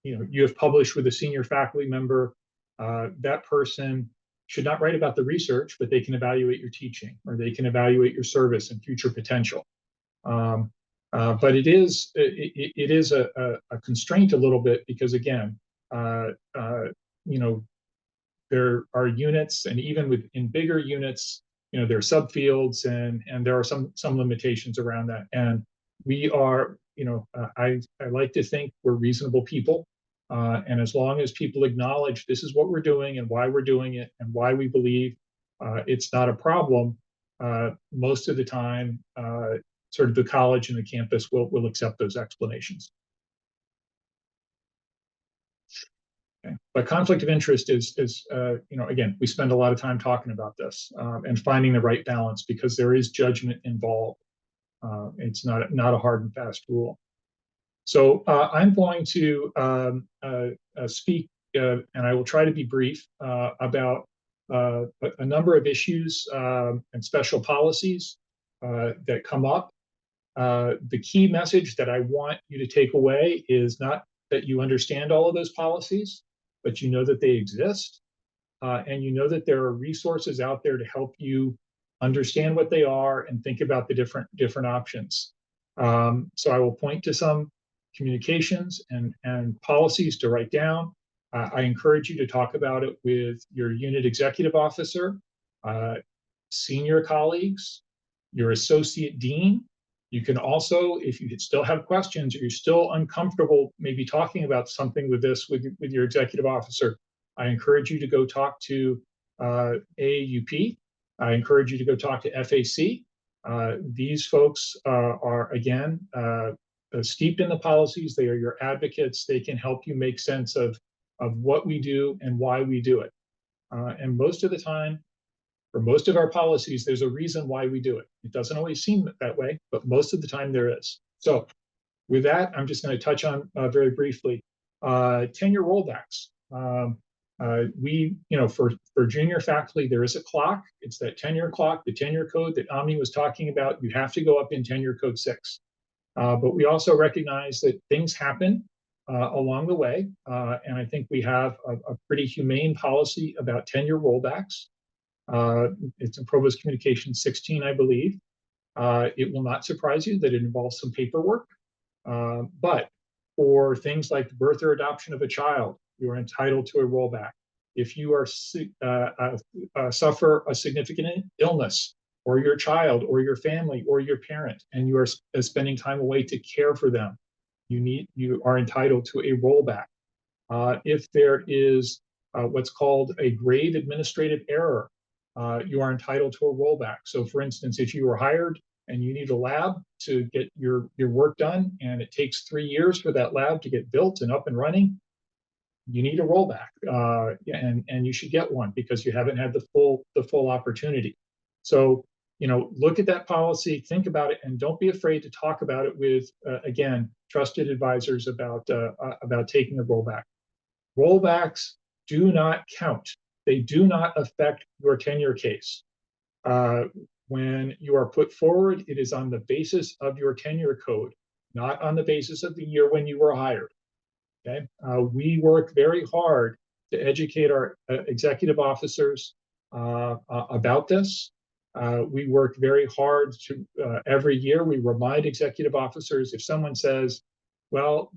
S2: you have published with a senior faculty member, that person should not write about the research, but they can evaluate your teaching or they can evaluate your service and future potential. But it is a constraint a little bit because again, there are units, and even within bigger units, there are subfields and there are some limitations around that. And we are, I like to think we're reasonable people. And as long as people acknowledge this is what we're doing and why we're doing it and why we believe it's not a problem, most of the time, sort of the college and the campus will accept those explanations. Okay. But conflict of interest is again, we spend a lot of time talking about this and finding the right balance because there is judgment involved. It's not a hard and fast rule. So I'm going to speak, and I will try to be brief, about a number of issues and special policies that come up. The key message that I want you to take away is not that you understand all of those policies, but you know that they exist, and you know that there are resources out there to help you understand what they are and think about the different options. So I will point to some communications and policies to write down. I encourage you to talk about it with your unit executive officer, senior colleagues, your associate dean. You can also, if you still have questions or you're still uncomfortable maybe talking about something with your executive officer, I encourage you to go talk to AAUP. I encourage you to go talk to FAC. These folks are, again, steeped in the policies. They are your advocates. They can help you make sense of, what we do and why we do it. And most of the time, For most of our policies, there's a reason why we do it. It doesn't always seem that way, but most of the time there is. So with that, I'm just going to touch on very briefly tenure rollbacks. For junior faculty, there is a clock. It's that tenure clock, the tenure code that Ami was talking about. You have to go up in tenure code 6. But we also recognize that things happen along the way. And I think we have a pretty humane policy about tenure rollbacks. It's in Provost Communication 16, I believe. It will not surprise you that it involves some paperwork. But for things like the birth or adoption of a child, you are entitled to a rollback. If you are suffer a significant illness, or your child, or your family, or your parent, and you are spending time away to care for them, you are entitled to a rollback. If there is what's called a grave administrative error, you are entitled to a rollback. So, for instance, if you were hired and you need a lab to get your work done, and it takes 3 years for that lab to get built and up and running, you need a rollback, and you should get one because you haven't had the full opportunity. So, look at that policy, think about it, and don't be afraid to talk about it with again, trusted advisors about taking a rollback. Rollbacks do not count. They do not affect your tenure case. When you are put forward, it is on the basis of your tenure code, not on the basis of the year when you were hired. Okay, we work very hard to educate our executive officers about this. We work very hard to every year we remind executive officers if someone says, well,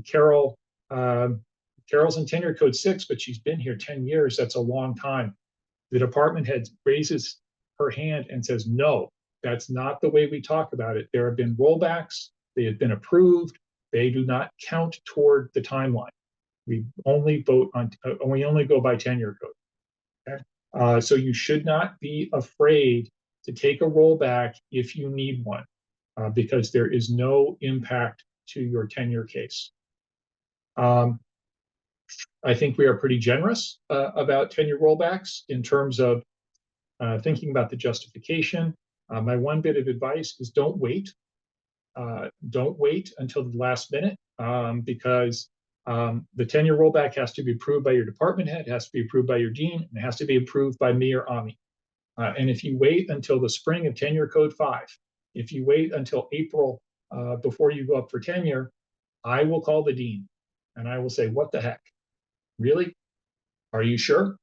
S2: Carol, Carol's in tenure code 6, but she's been here 10 years. That's a long time. The department head raises her hand and says, no, that's not the way we talk about it. There have been rollbacks. They have been approved. They do not count toward the timeline. We only go by tenure code. Okay? So you should not be afraid to take a rollback if you need one, because there is no impact to your tenure case. I think we are pretty generous about tenure rollbacks in terms of thinking about the justification. My one bit of advice is don't wait. Don't wait until the last minute because the tenure rollback has to be approved by your department head, has to be approved by your dean, and it has to be approved by me or Ami. And if you wait until the spring of tenure code 5, if you wait until April before you go up for tenure, I will call the dean and I will say, what the heck? Really? Are you sure?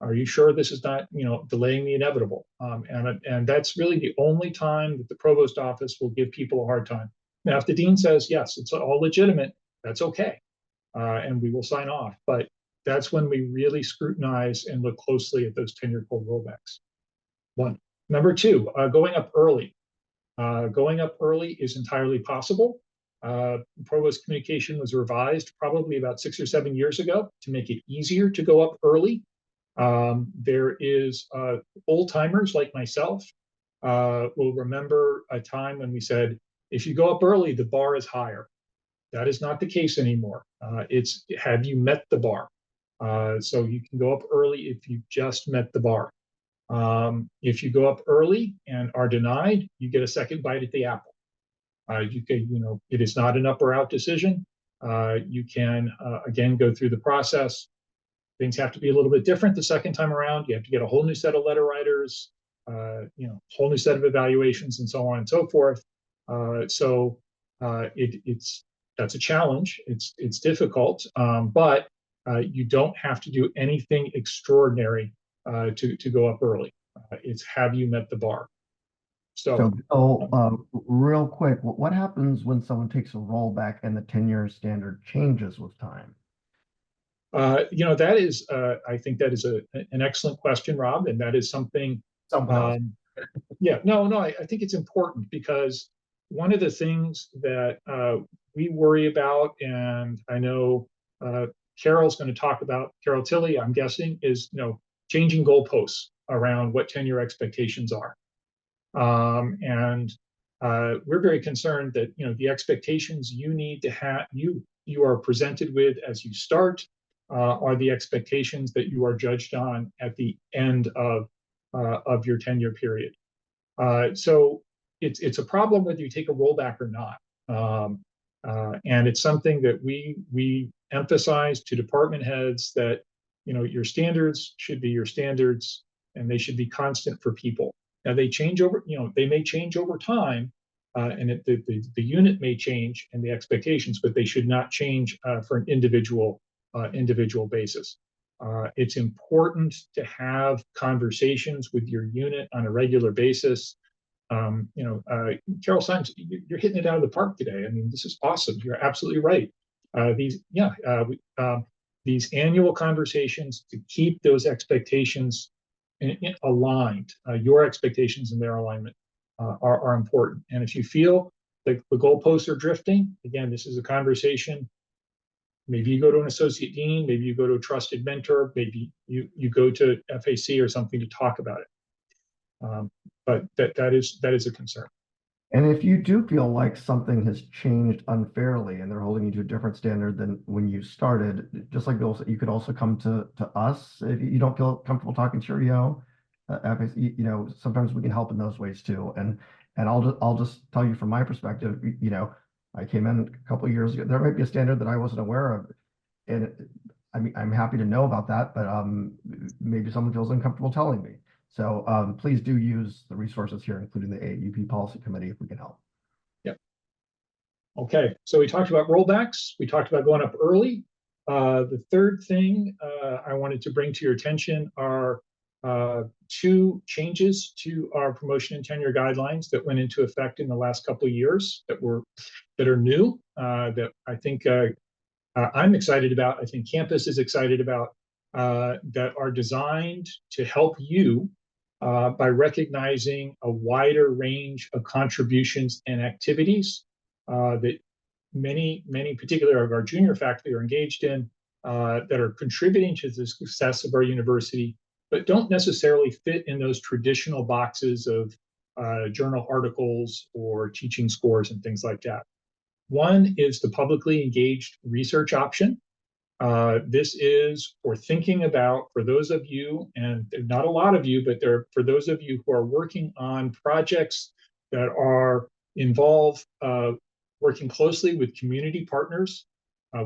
S2: Are you sure this is not, delaying the inevitable? And that's really the only time that the provost office will give people a hard time. Now, if the dean says, yes, it's all legitimate, that's okay. And we will sign off. But that's when we really scrutinize and look closely at those tenure code rollbacks. 1. Number 2, going up early. Going up early is entirely possible. Provost Communication was revised probably about 6 or 7 years ago to make it easier to go up early. There is old timers like myself will remember a time when we said, if you go up early, the bar is higher. That is not the case anymore. It's have you met the bar? So you can go up early if you just met the bar. If you go up early and are denied, you get a second bite at the apple. It is not an up or out decision. You can, again, go through the process. Things have to be a little bit different the second time around. You have to get a whole new set of letter writers, whole new set of evaluations, and so on and so forth. That's a challenge. It's difficult, but you don't have to do anything extraordinary to go up early. It's have you met the bar? So
S1: real quick, what happens when someone takes a rollback and the tenure standard changes with time?
S2: That is, I think that is an excellent question, Rob, and that is something. Yeah, no, I think it's important because one of the things that we worry about, and I know Carol's going to talk about, Carol Tilley, I'm guessing, is changing goalposts around what tenure expectations are. And we're very concerned that the expectations you need to have, you are presented with as you start, are the expectations that you are judged on at the end of your tenure period. So it's a problem whether you take a rollback or not. And it's something that we emphasize to department heads that, you know, your standards should be your standards and they should be constant for people. Now they change over, you know, they may change over time, and the unit may change and the expectations, but they should not change for an individual basis. It's important to have conversations with your unit on a regular basis. Carol Symes, you're hitting it out of the park today. I mean, this is awesome. You're absolutely right. These annual conversations to keep those expectations aligned, your expectations and their alignment are important. And if you feel like the goalposts are drifting, again, this is a conversation. Maybe you go to an associate dean, maybe you go to a trusted mentor, maybe you go to FAC or something to talk about it. But that is a concern.
S1: And if you do feel like something has changed unfairly and they're holding you to a different standard than when you started, just like Bill said, you could also come to us if you don't feel comfortable talking to your EO. You know, sometimes we can help in those ways too. And I'll just tell you from my perspective, you know, I came in a couple of years ago. There might be a standard that I wasn't aware of, and I mean, I'm happy to know about that, but maybe someone feels uncomfortable telling me. So please do use the resources here, including the AUP Policy Committee, if we can help.
S2: Yep. Okay, so we talked about rollbacks. We talked about going up early. The third thing I wanted to bring to your attention are two changes to our promotion and tenure guidelines that went into effect in the last couple of years that are new, that I think I'm excited about. I think campus is excited about, that are designed to help you by recognizing a wider range of contributions and activities that many, particularly of our junior faculty, are engaged in, that are contributing to the success of our university, but don't necessarily fit in those traditional boxes of journal articles or teaching scores and things like that. One is the publicly engaged research option. This is for thinking about, for those of you, and not a lot of you, but for those of you who are working on projects that involve working closely with community partners,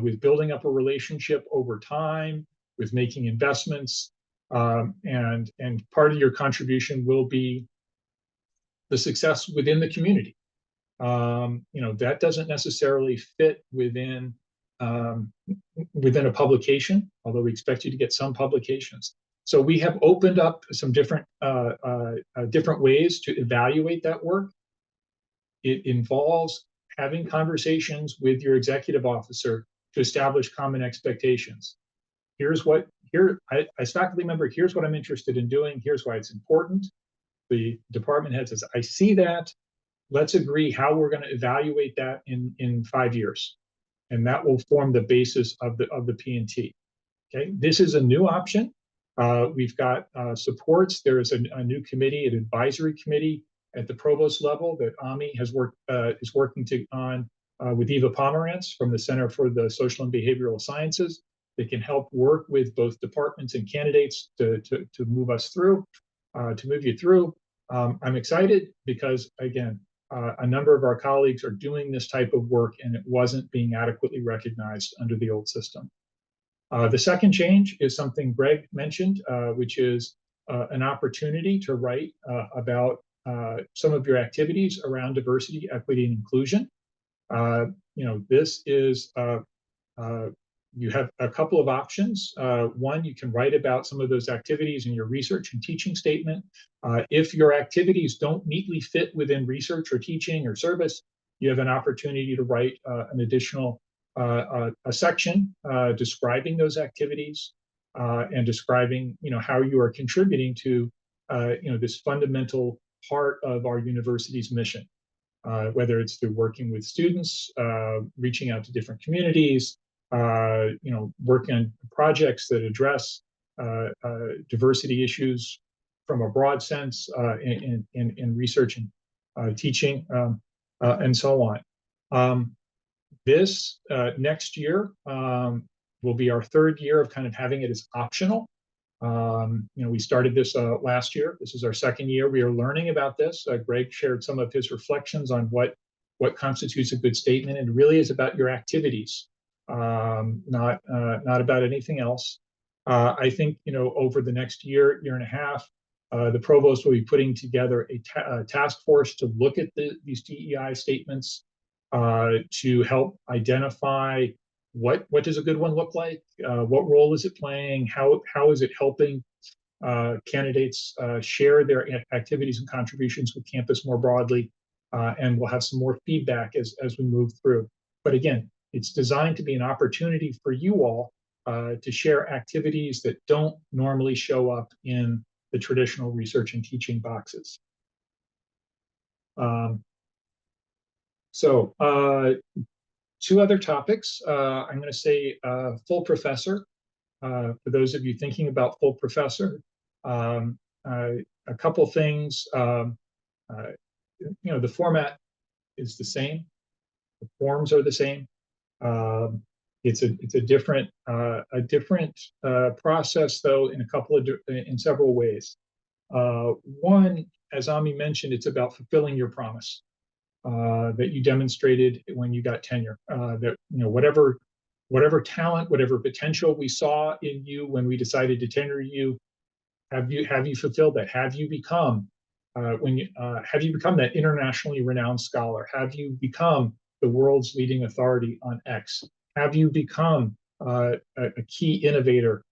S2: with building up a relationship over time, with making investments, and part of your contribution will be the success within the community. That doesn't necessarily fit within a publication, although we expect you to get some publications. So we have opened up some different ways to evaluate that work. It involves having conversations with your executive officer to establish common expectations. As faculty member, here's what I'm interested in doing. Here's why it's important. The department head says, I see that. Let's agree how we're going to evaluate that in 5 years. And that will form the basis of the P&T. Okay, this is a new option. We've got supports. There is a new committee, an advisory committee at the provost level that AMI is working on with Eva Pomerantz from the Center for the Social and Behavioral Sciences. They can help work with both departments and candidates to move you through. I'm excited because, again, a number of our colleagues are doing this type of work and it wasn't being adequately recognized under the old system. The second change is something Greg mentioned, which is an opportunity to write about some of your activities around diversity, equity, and inclusion. This is you have a couple of options. One, you can write about some of those activities in your research and teaching statement. If your activities don't neatly fit within research or teaching or service, you have an opportunity to write an additional a section describing those activities and describing, how you are contributing to, this fundamental part of our university's mission, whether it's through working with students, reaching out to different communities, working on projects that address diversity issues from a broad sense in research and teaching, and so on. This next year, will be our third year of kind of having it as optional. We started this last year. This is our second year. We are learning about this. Greg shared some of his reflections on what constitutes a good statement, and it really is about your activities, not about anything else. I think over the next year and a half, the provost will be putting together a task force to look at these DEI statements, to help identify what does a good one look like, what role is it playing, how is it helping candidates share their activities and contributions with campus more broadly, and we'll have some more feedback as we move through. But again, it's designed to be an opportunity for you all to share activities that don't normally show up in the traditional research and teaching boxes. So two other topics. I'm going to say full professor. For those of you thinking about full professor, a couple things. The format is the same. The forms are the same. It's a different process, though, in several ways. One, as Ami mentioned, it's about fulfilling your promise that you demonstrated when you got tenure. That whatever talent, whatever potential we saw in you when we decided to tenure you, have you fulfilled that? Have you become have you become that internationally renowned scholar? Have you become the world's leading authority on X? Have you become a key innovator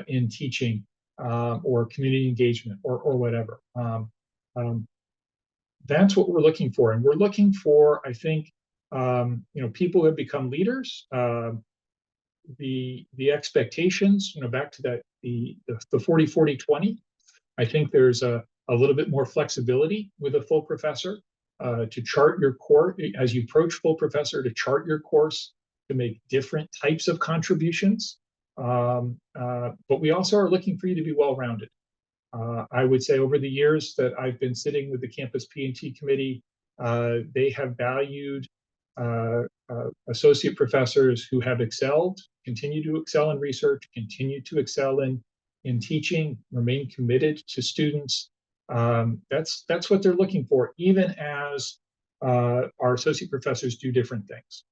S2: in teaching or community engagement or whatever? That's what we're looking for, and we're looking for, I think, people who have become leaders. The expectations, back to that the 40-40-20. I think there's a little bit more flexibility with a full professor to chart your course as you approach full professor, to chart your course, to make different types of contributions. But we also are looking for you to be well-rounded. I would say over the years that I've been sitting with the campus P&T committee, they have valued associate professors who have excelled, continue to excel in research, continue to excel in teaching, remain committed to students. That's what they're looking for, even as our associate professors do different things.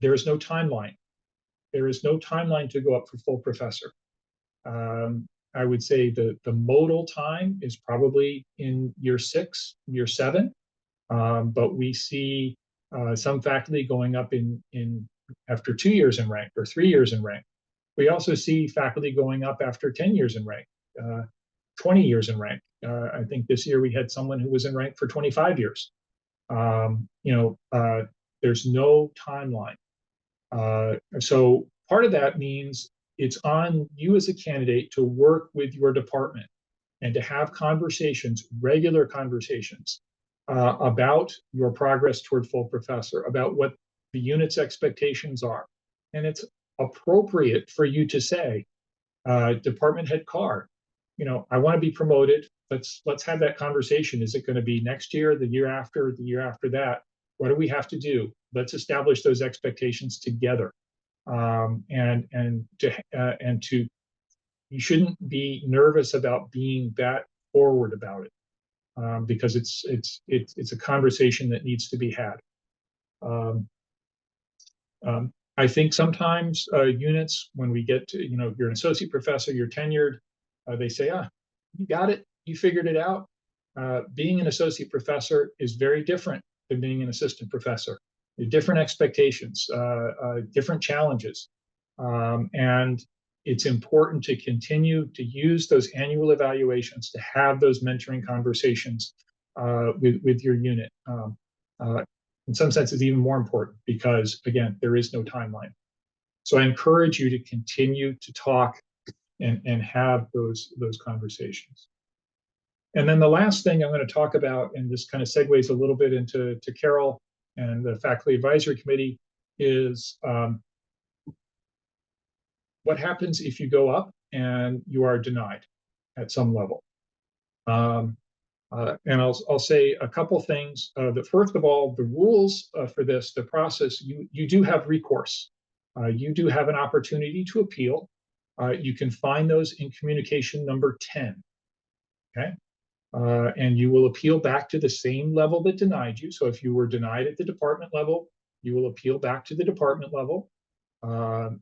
S2: There is no timeline. There is no timeline to go up for full professor. I would say the modal time is probably in year 6, year 7, but we see some faculty going up in after 2 years in rank or 3 years in rank. We also see faculty going up after 10 years in rank, 20 years in rank. I think this year we had someone who was in rank for 25 years. There's no timeline. So part of that means it's on you as a candidate to work with your department and to have conversations, regular conversations, about your progress toward full professor, about what the unit's expectations are. And it's appropriate for you to say, Department Head Carr, I want to be promoted. Let's have that conversation. Is it going to be next year, the year after that? What do we have to do? Let's establish those expectations together. You shouldn't be nervous about being that forward about it, because it's a conversation that needs to be had. I think sometimes units, when we get to, you're an associate professor, you're tenured, they say, you got it, you figured it out. Being an associate professor is very different than being an assistant professor. Different expectations, different challenges. And it's important to continue to use those annual evaluations to have those mentoring conversations with your unit. In some sense, it's even more important because, again, there is no timeline. So I encourage you to continue to talk and have those conversations. And then the last thing I'm going to talk about, and this kind of segues a little bit into Carol and the Faculty Advisory Committee, is what happens if you go up and you are denied at some level. And I'll say a couple things. That first of all, the rules for this, the process, you do have recourse. you do have an opportunity to appeal. You can find those in communication number 10. Okay. And you will appeal back to the same level that denied you. So if you were denied at the department level, you will appeal back to the department level, or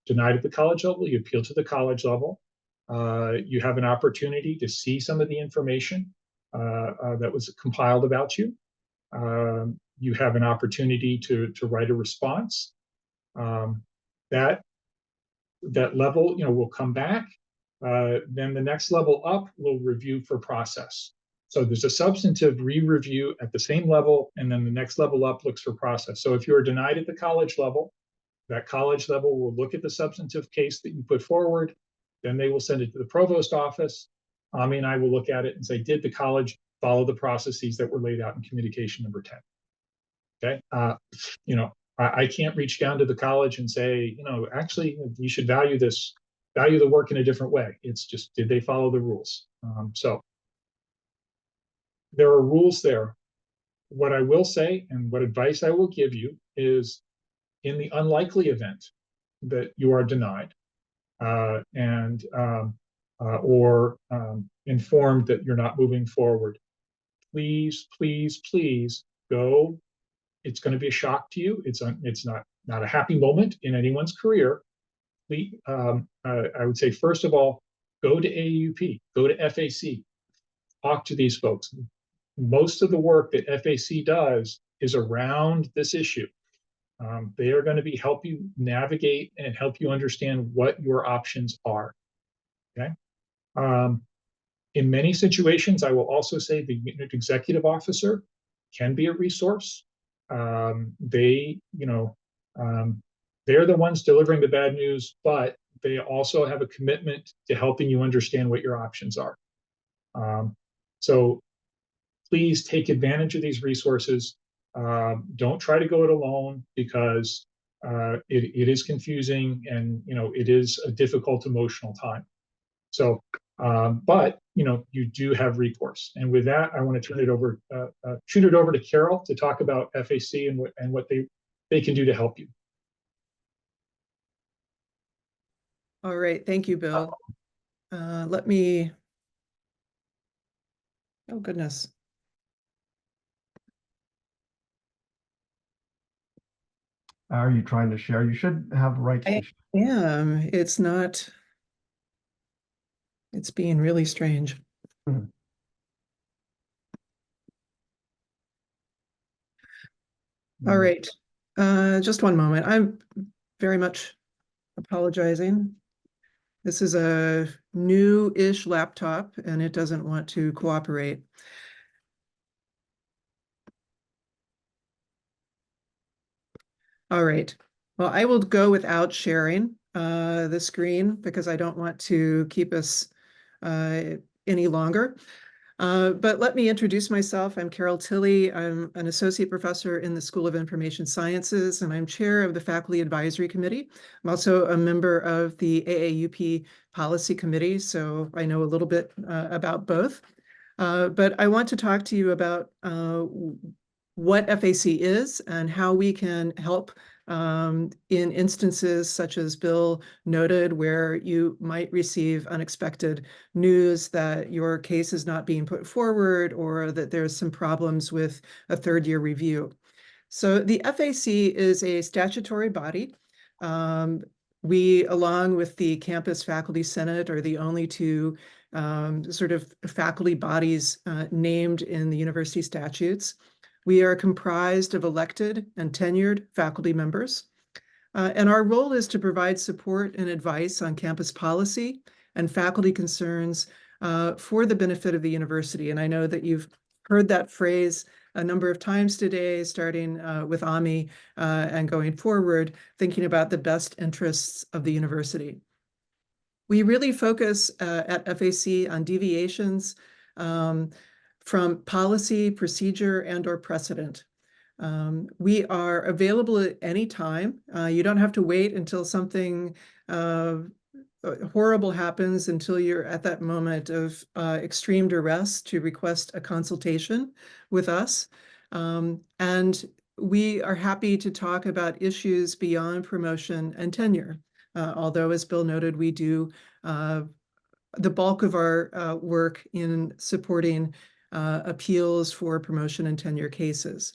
S2: denied at the college level, you appeal to the college level. You have an opportunity to see some of the information that was compiled about you. You have an opportunity to write a response. That level, will come back. Then the next level up will review for process. So there's a substantive re-review at the same level, and then the next level up looks for process. So if you are denied at the college level, that college level will look at the substantive case that you put forward. Then they will send it to the provost office. Ami and I will look at it and say, did the college follow the processes that were laid out in communication number 10? Okay. I can't reach down to the college and say, actually, you should value the work in a different way. It's just, did they follow the rules? So there are rules there. What I will say and what advice I will give you is, in the unlikely event that you are denied or informed that you're not moving forward, please, please, please go. It's going to be a shock to you. It's not a happy moment in anyone's career. I would say, first of all, go to AUP, go to FAC, talk to these folks. Most of the work that FAC does is around this issue. They are going to help you navigate and help you understand what your options are. Okay. In many situations, I will also say the unit executive officer can be a resource. They're the ones delivering the bad news, but they also have a commitment to helping you understand what your options are. So please take advantage of these resources. Don't try to go it alone, because it is confusing, and it is a difficult emotional time. So, but you do have recourse. And with that, I want to shoot it over to Carol to talk about FAC and what they can do to help you.
S5: All right, thank you, Bill. Let me. Oh goodness.
S1: Are you trying to share? You should have rights to share.
S5: It's not. It's being really strange.
S1: Hmm.
S5: All right, just one moment. I'm very much apologizing. This is a new-ish laptop, and it doesn't want to cooperate. All right. Well, I will go without sharing the screen, because I don't want to keep us any longer. But let me introduce myself. I'm Carol Tilley. I'm an associate professor in the School of Information Sciences, and I'm chair of the Faculty Advisory Committee. I'm also a member of the AAUP Policy Committee, so I know a little bit about both. But I want to talk to you about what FAC is and how we can help in instances such as Bill noted, where you might receive unexpected news that your case is not being put forward, or that there's some problems with a third-year review. So the FAC is a statutory body. We, along with the Campus Faculty Senate, are the only two sort of faculty bodies named in the university statutes. We are comprised of elected and tenured faculty members, and our role is to provide support and advice on campus policy and faculty concerns for the benefit of the university. And I know that you've heard that phrase a number of times today, starting with Ami and going forward, thinking about the best interests of the university. We really focus at FAC on deviations from policy, procedure, and/or precedent. We are available at any time. You don't have to wait until something horrible happens, until you're at that moment of extreme duress, to request a consultation with us. And we are happy to talk about issues beyond promotion and tenure. Although, as Bill noted, we do the bulk of our work in supporting appeals for promotion and tenure cases.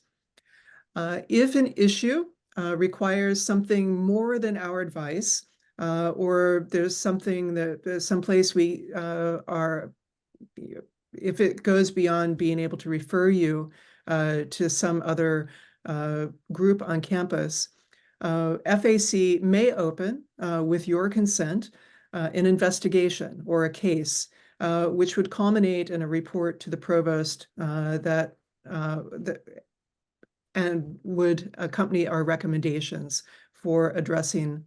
S5: If an issue requires something more than our advice, or there's something that someplace we are, if it goes beyond being able to refer you to some other group on campus, FAC may open, with your consent, an investigation or a case, which would culminate in a report to the provost that and would accompany our recommendations for addressing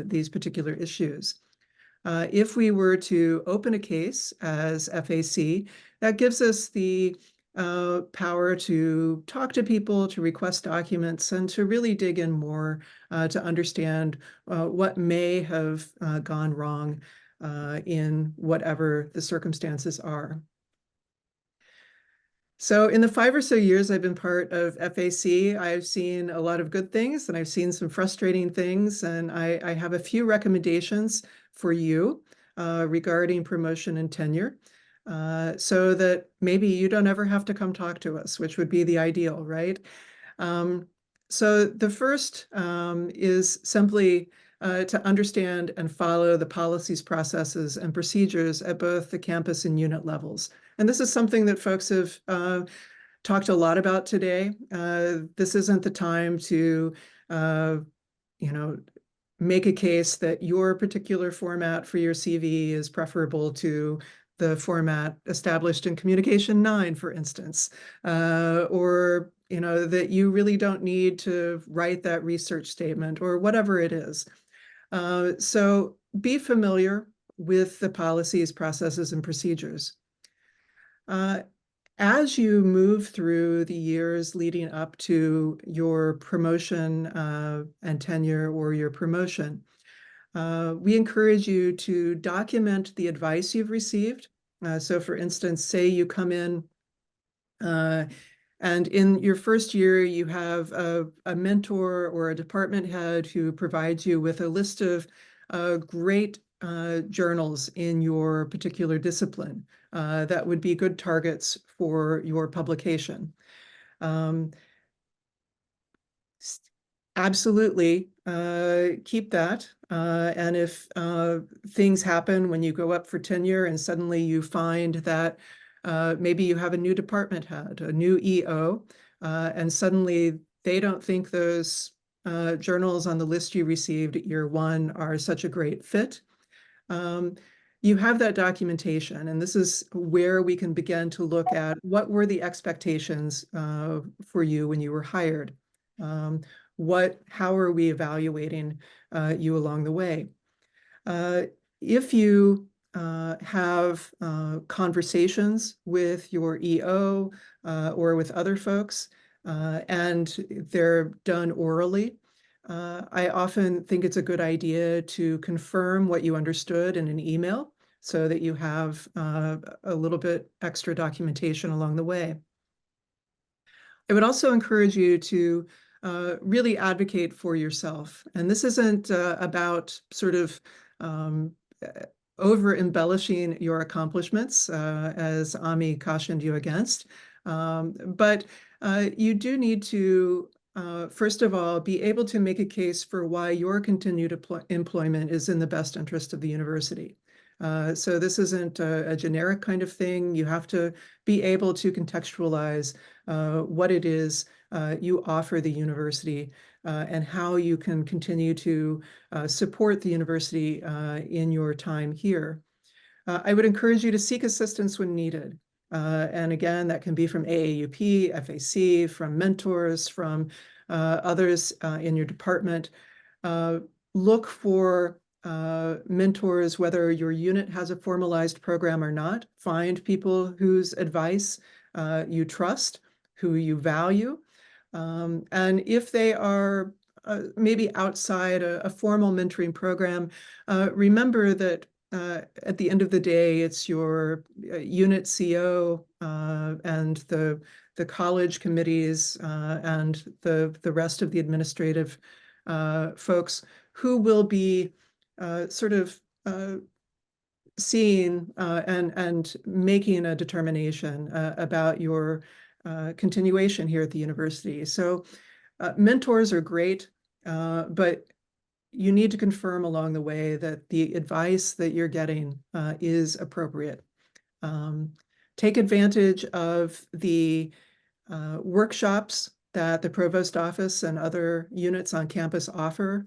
S5: these particular issues. If we were to open a case as FAC, that gives us the power to talk to people, to request documents, and to really dig in more to understand what may have gone wrong in whatever the circumstances are. So in the 5 or so years I've been part of FAC, I've seen a lot of good things and I've seen some frustrating things, and I have a few recommendations for you regarding promotion and tenure, so that maybe you don't ever have to come talk to us, which would be the ideal, right? So the first is simply to understand and follow the policies, processes, and procedures at both the campus and unit levels. And this is something that folks have talked a lot about today. This isn't the time to, make a case that your particular format for your CV is preferable to the format established in Communication 9, for instance, or that you really don't need to write that research statement or whatever it is. So be familiar with the policies, processes, and procedures. As you move through the years leading up to your promotion and tenure or your promotion, we encourage you to document the advice you've received. So for instance, say you come in and in your first year, you have a mentor or a department head who provides you with a list of great journals in your particular discipline that would be good targets for your publication. Absolutely keep that. And if things happen when you go up for tenure and suddenly you find that maybe you have a new department head, a new EO, and suddenly they don't think those journals on the list you received at year 1 are such a great fit, you have that documentation. And this is where we can begin to look at what were the expectations for you when you were hired. How are we evaluating you along the way? If you have conversations with your EO or with other folks, and they're done orally, I often think it's a good idea to confirm what you understood in an email so that you have a little bit extra documentation along the way. I would also encourage you to really advocate for yourself. And this isn't about sort of over embellishing your accomplishments, as Ami cautioned you against. But you do need to, first of all, be able to make a case for why your continued employment is in the best interest of the university. So this isn't a generic kind of thing. You have to be able to contextualize what it is you offer the university and how you can continue to support the university in your time here. I would encourage you to seek assistance when needed. And again, that can be from AAUP, FAC, from mentors, from others in your department. Look for mentors, whether your unit has a formalized program or not. Find people whose advice you trust, who you value. And if they are maybe outside a formal mentoring program, remember that at the end of the day, it's your unit CO and the college committees and the rest of the administrative folks who will be sort of seeing and making a determination about your continuation here at the university. So mentors are great, but you need to confirm along the way that the advice that you're getting is appropriate. Take advantage of the workshops that the provost office and other units on campus offer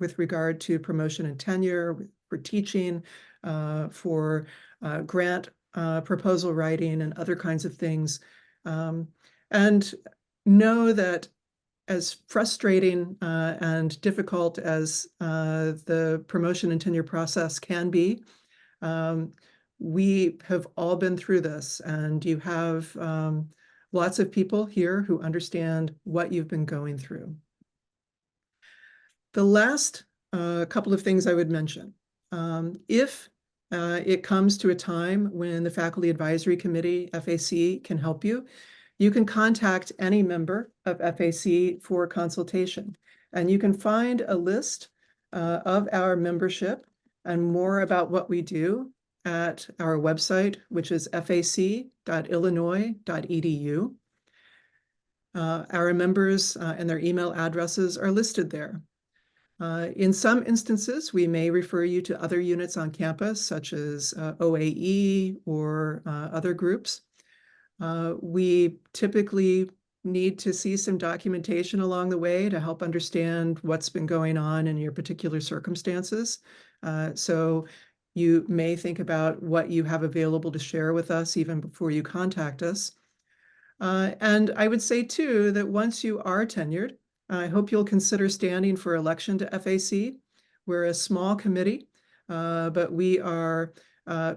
S5: with regard to promotion and tenure, for teaching, for grant proposal writing and other kinds of things. And know that as frustrating and difficult as the promotion and tenure process can be, we have all been through this, and you have lots of people here who understand what you've been going through. The last couple of things I would mention, if it comes to a time when the Faculty Advisory Committee, FAC, can help you, you can contact any member of FAC for consultation. And you can find a list of our membership and more about what we do at our website, which is fac.illinois.edu. Our members and their email addresses are listed there. In some instances, we may refer you to other units on campus, such as OAE or other groups. We typically need to see some documentation along the way to help understand what's been going on in your particular circumstances. So you may think about what you have available to share with us even before you contact us. And I would say, too, that once you are tenured, I hope you'll consider standing for election to FAC. We're a small committee, but we are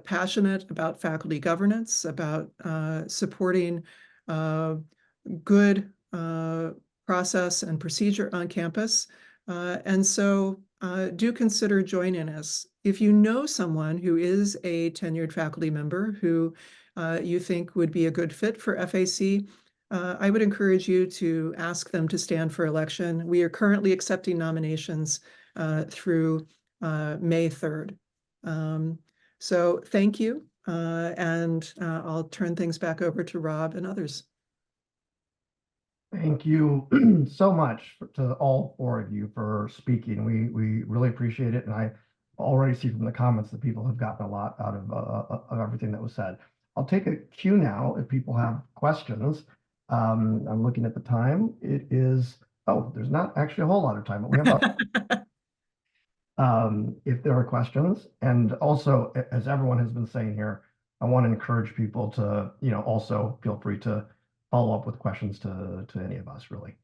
S5: passionate about faculty governance, about supporting good process and procedure on campus. And so do consider joining us. If you know someone who is a tenured faculty member who you think would be a good fit for FAC, I would encourage you to ask them to stand for election. We are currently accepting nominations through May 3rd. So thank you, and I'll turn things back over to Rob and others.
S1: Thank you so much to all four of you for speaking. We really appreciate it, and I already see from the comments that people have gotten a lot out of everything that was said. I'll take a cue now if people have questions. I'm looking at the time. It is, oh, there's not actually a whole lot of time, but we have if there are questions. And also, as everyone has been saying here, I want to encourage people to, also feel free to follow up with questions to any of us, really.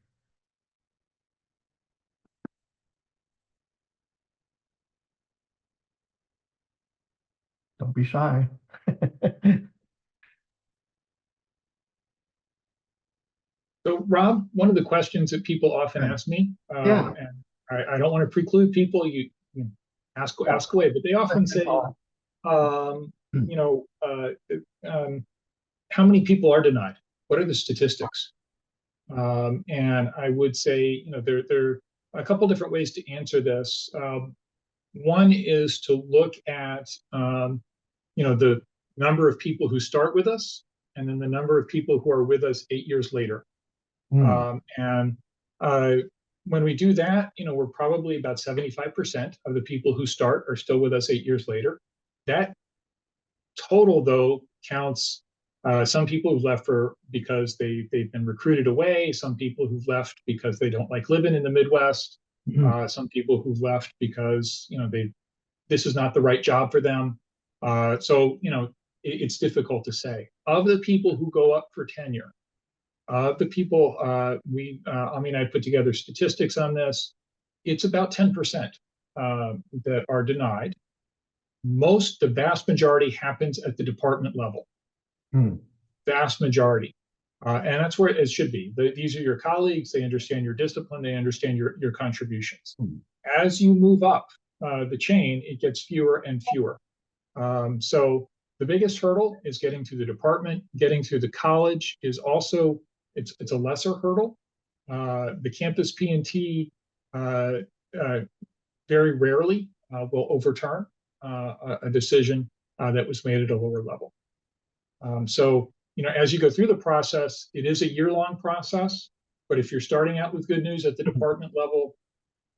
S1: Don't be shy.
S2: So, Rob, one of the questions that people often ask me,
S1: Yeah.
S2: and I don't want to preclude people, you ask away, but they often say, how many people are denied? What are the statistics? And I would say, there are a couple different ways to answer this. One is to look at, the number of people who start with us, and then the number of people who are with us 8 years later. And when we do that, we're probably about 75% of the people who start are still with us 8 years later. That total, though, counts some people who've left because they've been recruited away, some people who've left because they don't like living in the Midwest, some people who've left because this is not the right job for them. So it's difficult to say. Of the people who go up for tenure, the people I put together statistics on this. It's about 10% that are denied. The vast majority happens at the department level. Vast majority. And that's where it should be. These are your colleagues. They understand your discipline. They understand your contributions. As you move up the chain, it gets fewer and fewer. So the biggest hurdle is getting through the department. Getting through the college is also, it's a lesser hurdle. The campus P&T very rarely will overturn a decision that was made at a lower level. So, as you go through the process, it is a year-long process, but if you're starting out with good news at the department level,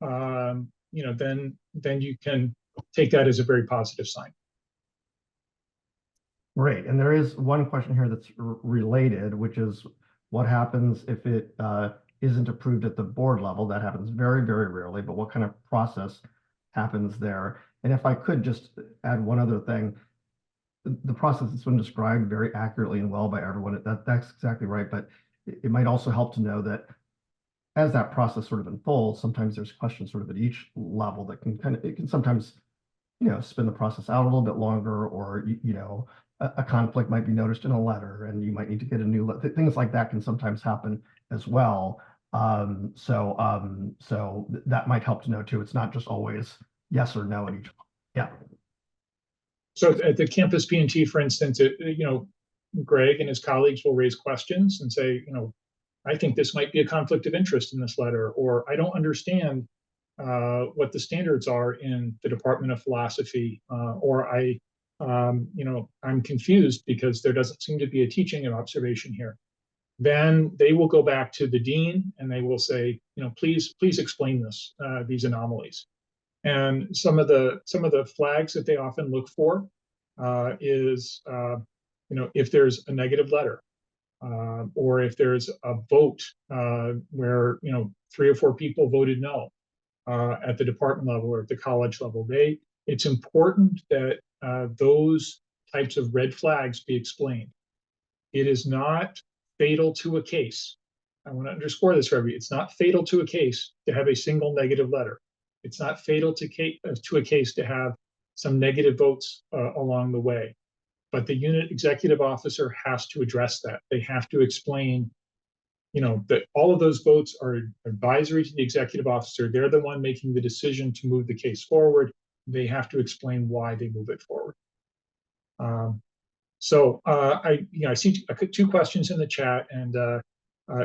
S2: then you can take that as a very positive sign.
S1: Great. And there is one question here that's related, which is what happens if it isn't approved at the board level? That happens very, very rarely, but what kind of process happens there? And if I could just add one other thing, the process that's been described very accurately and well by everyone, that's exactly right. But it might also help to know that as that process sort of unfolds, sometimes there's questions sort of at each level that it can sometimes, spin the process out a little bit longer, or, a conflict might be noticed in a letter and you might need to get a new letter. Things like that can sometimes happen as well. So that might help to know too. It's not just always yes or no at each. Yeah.
S2: So at the campus P&T, for instance, Greg and his colleagues will raise questions and say, I think this might be a conflict of interest in this letter, or I don't understand what the standards are in the Department of Philosophy, or I'm confused because there doesn't seem to be a teaching and observation here. Then they will go back to the dean and they will say, please explain this, these anomalies. And some of the flags that they often look for is, if there's a negative letter, or if there's a vote where 3 or 4 people voted no at the department level or at the college level. It's important that those types of red flags be explained. It is not fatal to a case. I want to underscore this for everybody. It's not fatal to a case to have a single negative letter. It's not fatal to a case to have some negative votes along the way. But the unit executive officer has to address that. They have to explain, that all of those votes are advisory to the executive officer. They're the one making the decision to move the case forward. They have to explain why they move it forward. I see 2 questions in the chat, and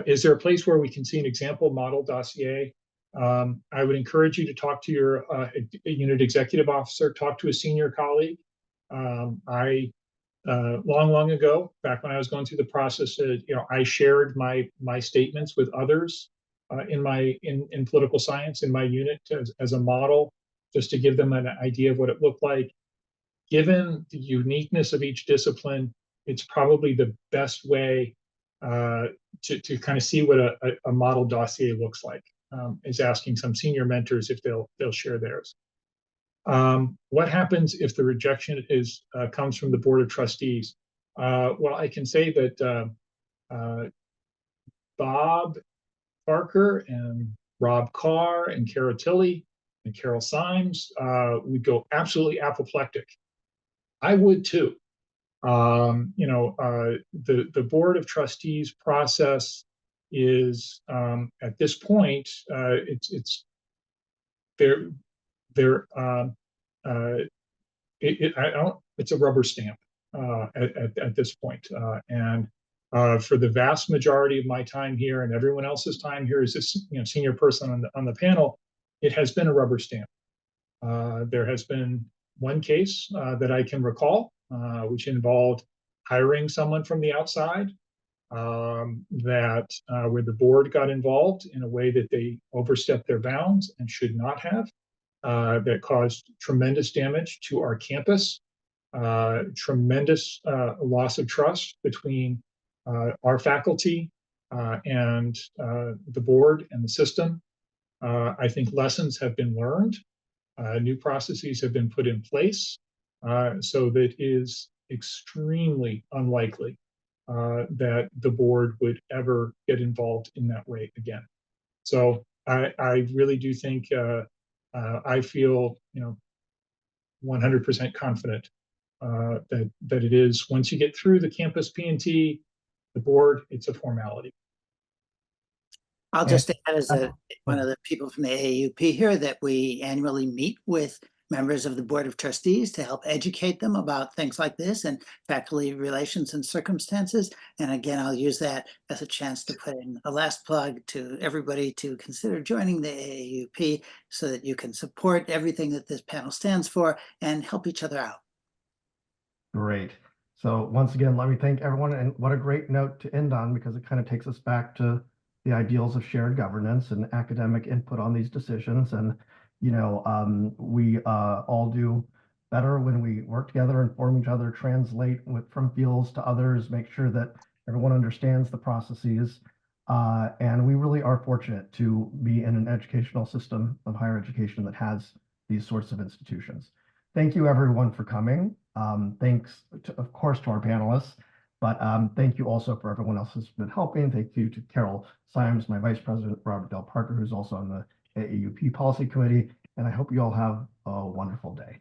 S2: is there a place where we can see an example model dossier? I would encourage you to talk to your unit executive officer, talk to a senior colleague. Long ago, back when I was going through the process, I shared my statements with others in political science in my unit as a model, just to give them an idea of what it looked like. Given the uniqueness of each discipline, it's probably the best way to kind of see what a model dossier looks like, is asking some senior mentors if they'll share theirs. What happens if the rejection comes from the Board of Trustees? Well, I can say that Bob Parker and Rob Carr and Carol Tilley and Carol Symes would go absolutely apoplectic. I would too. The Board of Trustees process is at this point, it's a rubber stamp at this point. And for the vast majority of my time here and everyone else's time here as a senior person on the panel, it has been a rubber stamp. There has been one case that I can recall, which involved hiring someone from the outside, where the board got involved in a way that they overstepped their bounds and should not have. That caused tremendous damage to our campus, tremendous loss of trust between our faculty and the board and the system. I think lessons have been learned. New processes have been put in place, so that it is extremely unlikely that the board would ever get involved in that way again. So I really do think I feel 100% confident that it is, once you get through the campus P&T, the board, it's a formality.
S6: I'll
S1: And-
S6: just add as one of the people from the AAUP here that we annually meet with members of the Board of Trustees to help educate them about things like this and faculty relations and circumstances. And again, I'll use that as a chance to put in a last plug to everybody to consider joining the AAUP so that you can support everything that this panel stands for and help each other out.
S1: Great. So once again, let me thank everyone, and what a great note to end on, because it kind of takes us back to the ideals of shared governance and academic input on these decisions. And, we all do better when we work together, inform each other, translate from fields to others, make sure that everyone understands the processes. And we really are fortunate to be in an educational system of higher education that has these sorts of institutions. Thank you, everyone, for coming. Thanks, of course, to our panelists, but thank you also for everyone else who's been helping. Thank you to Carol Symes, my vice president, Robert Del Parker, who's also on the AAUP Policy Committee, and I hope you all have a wonderful day.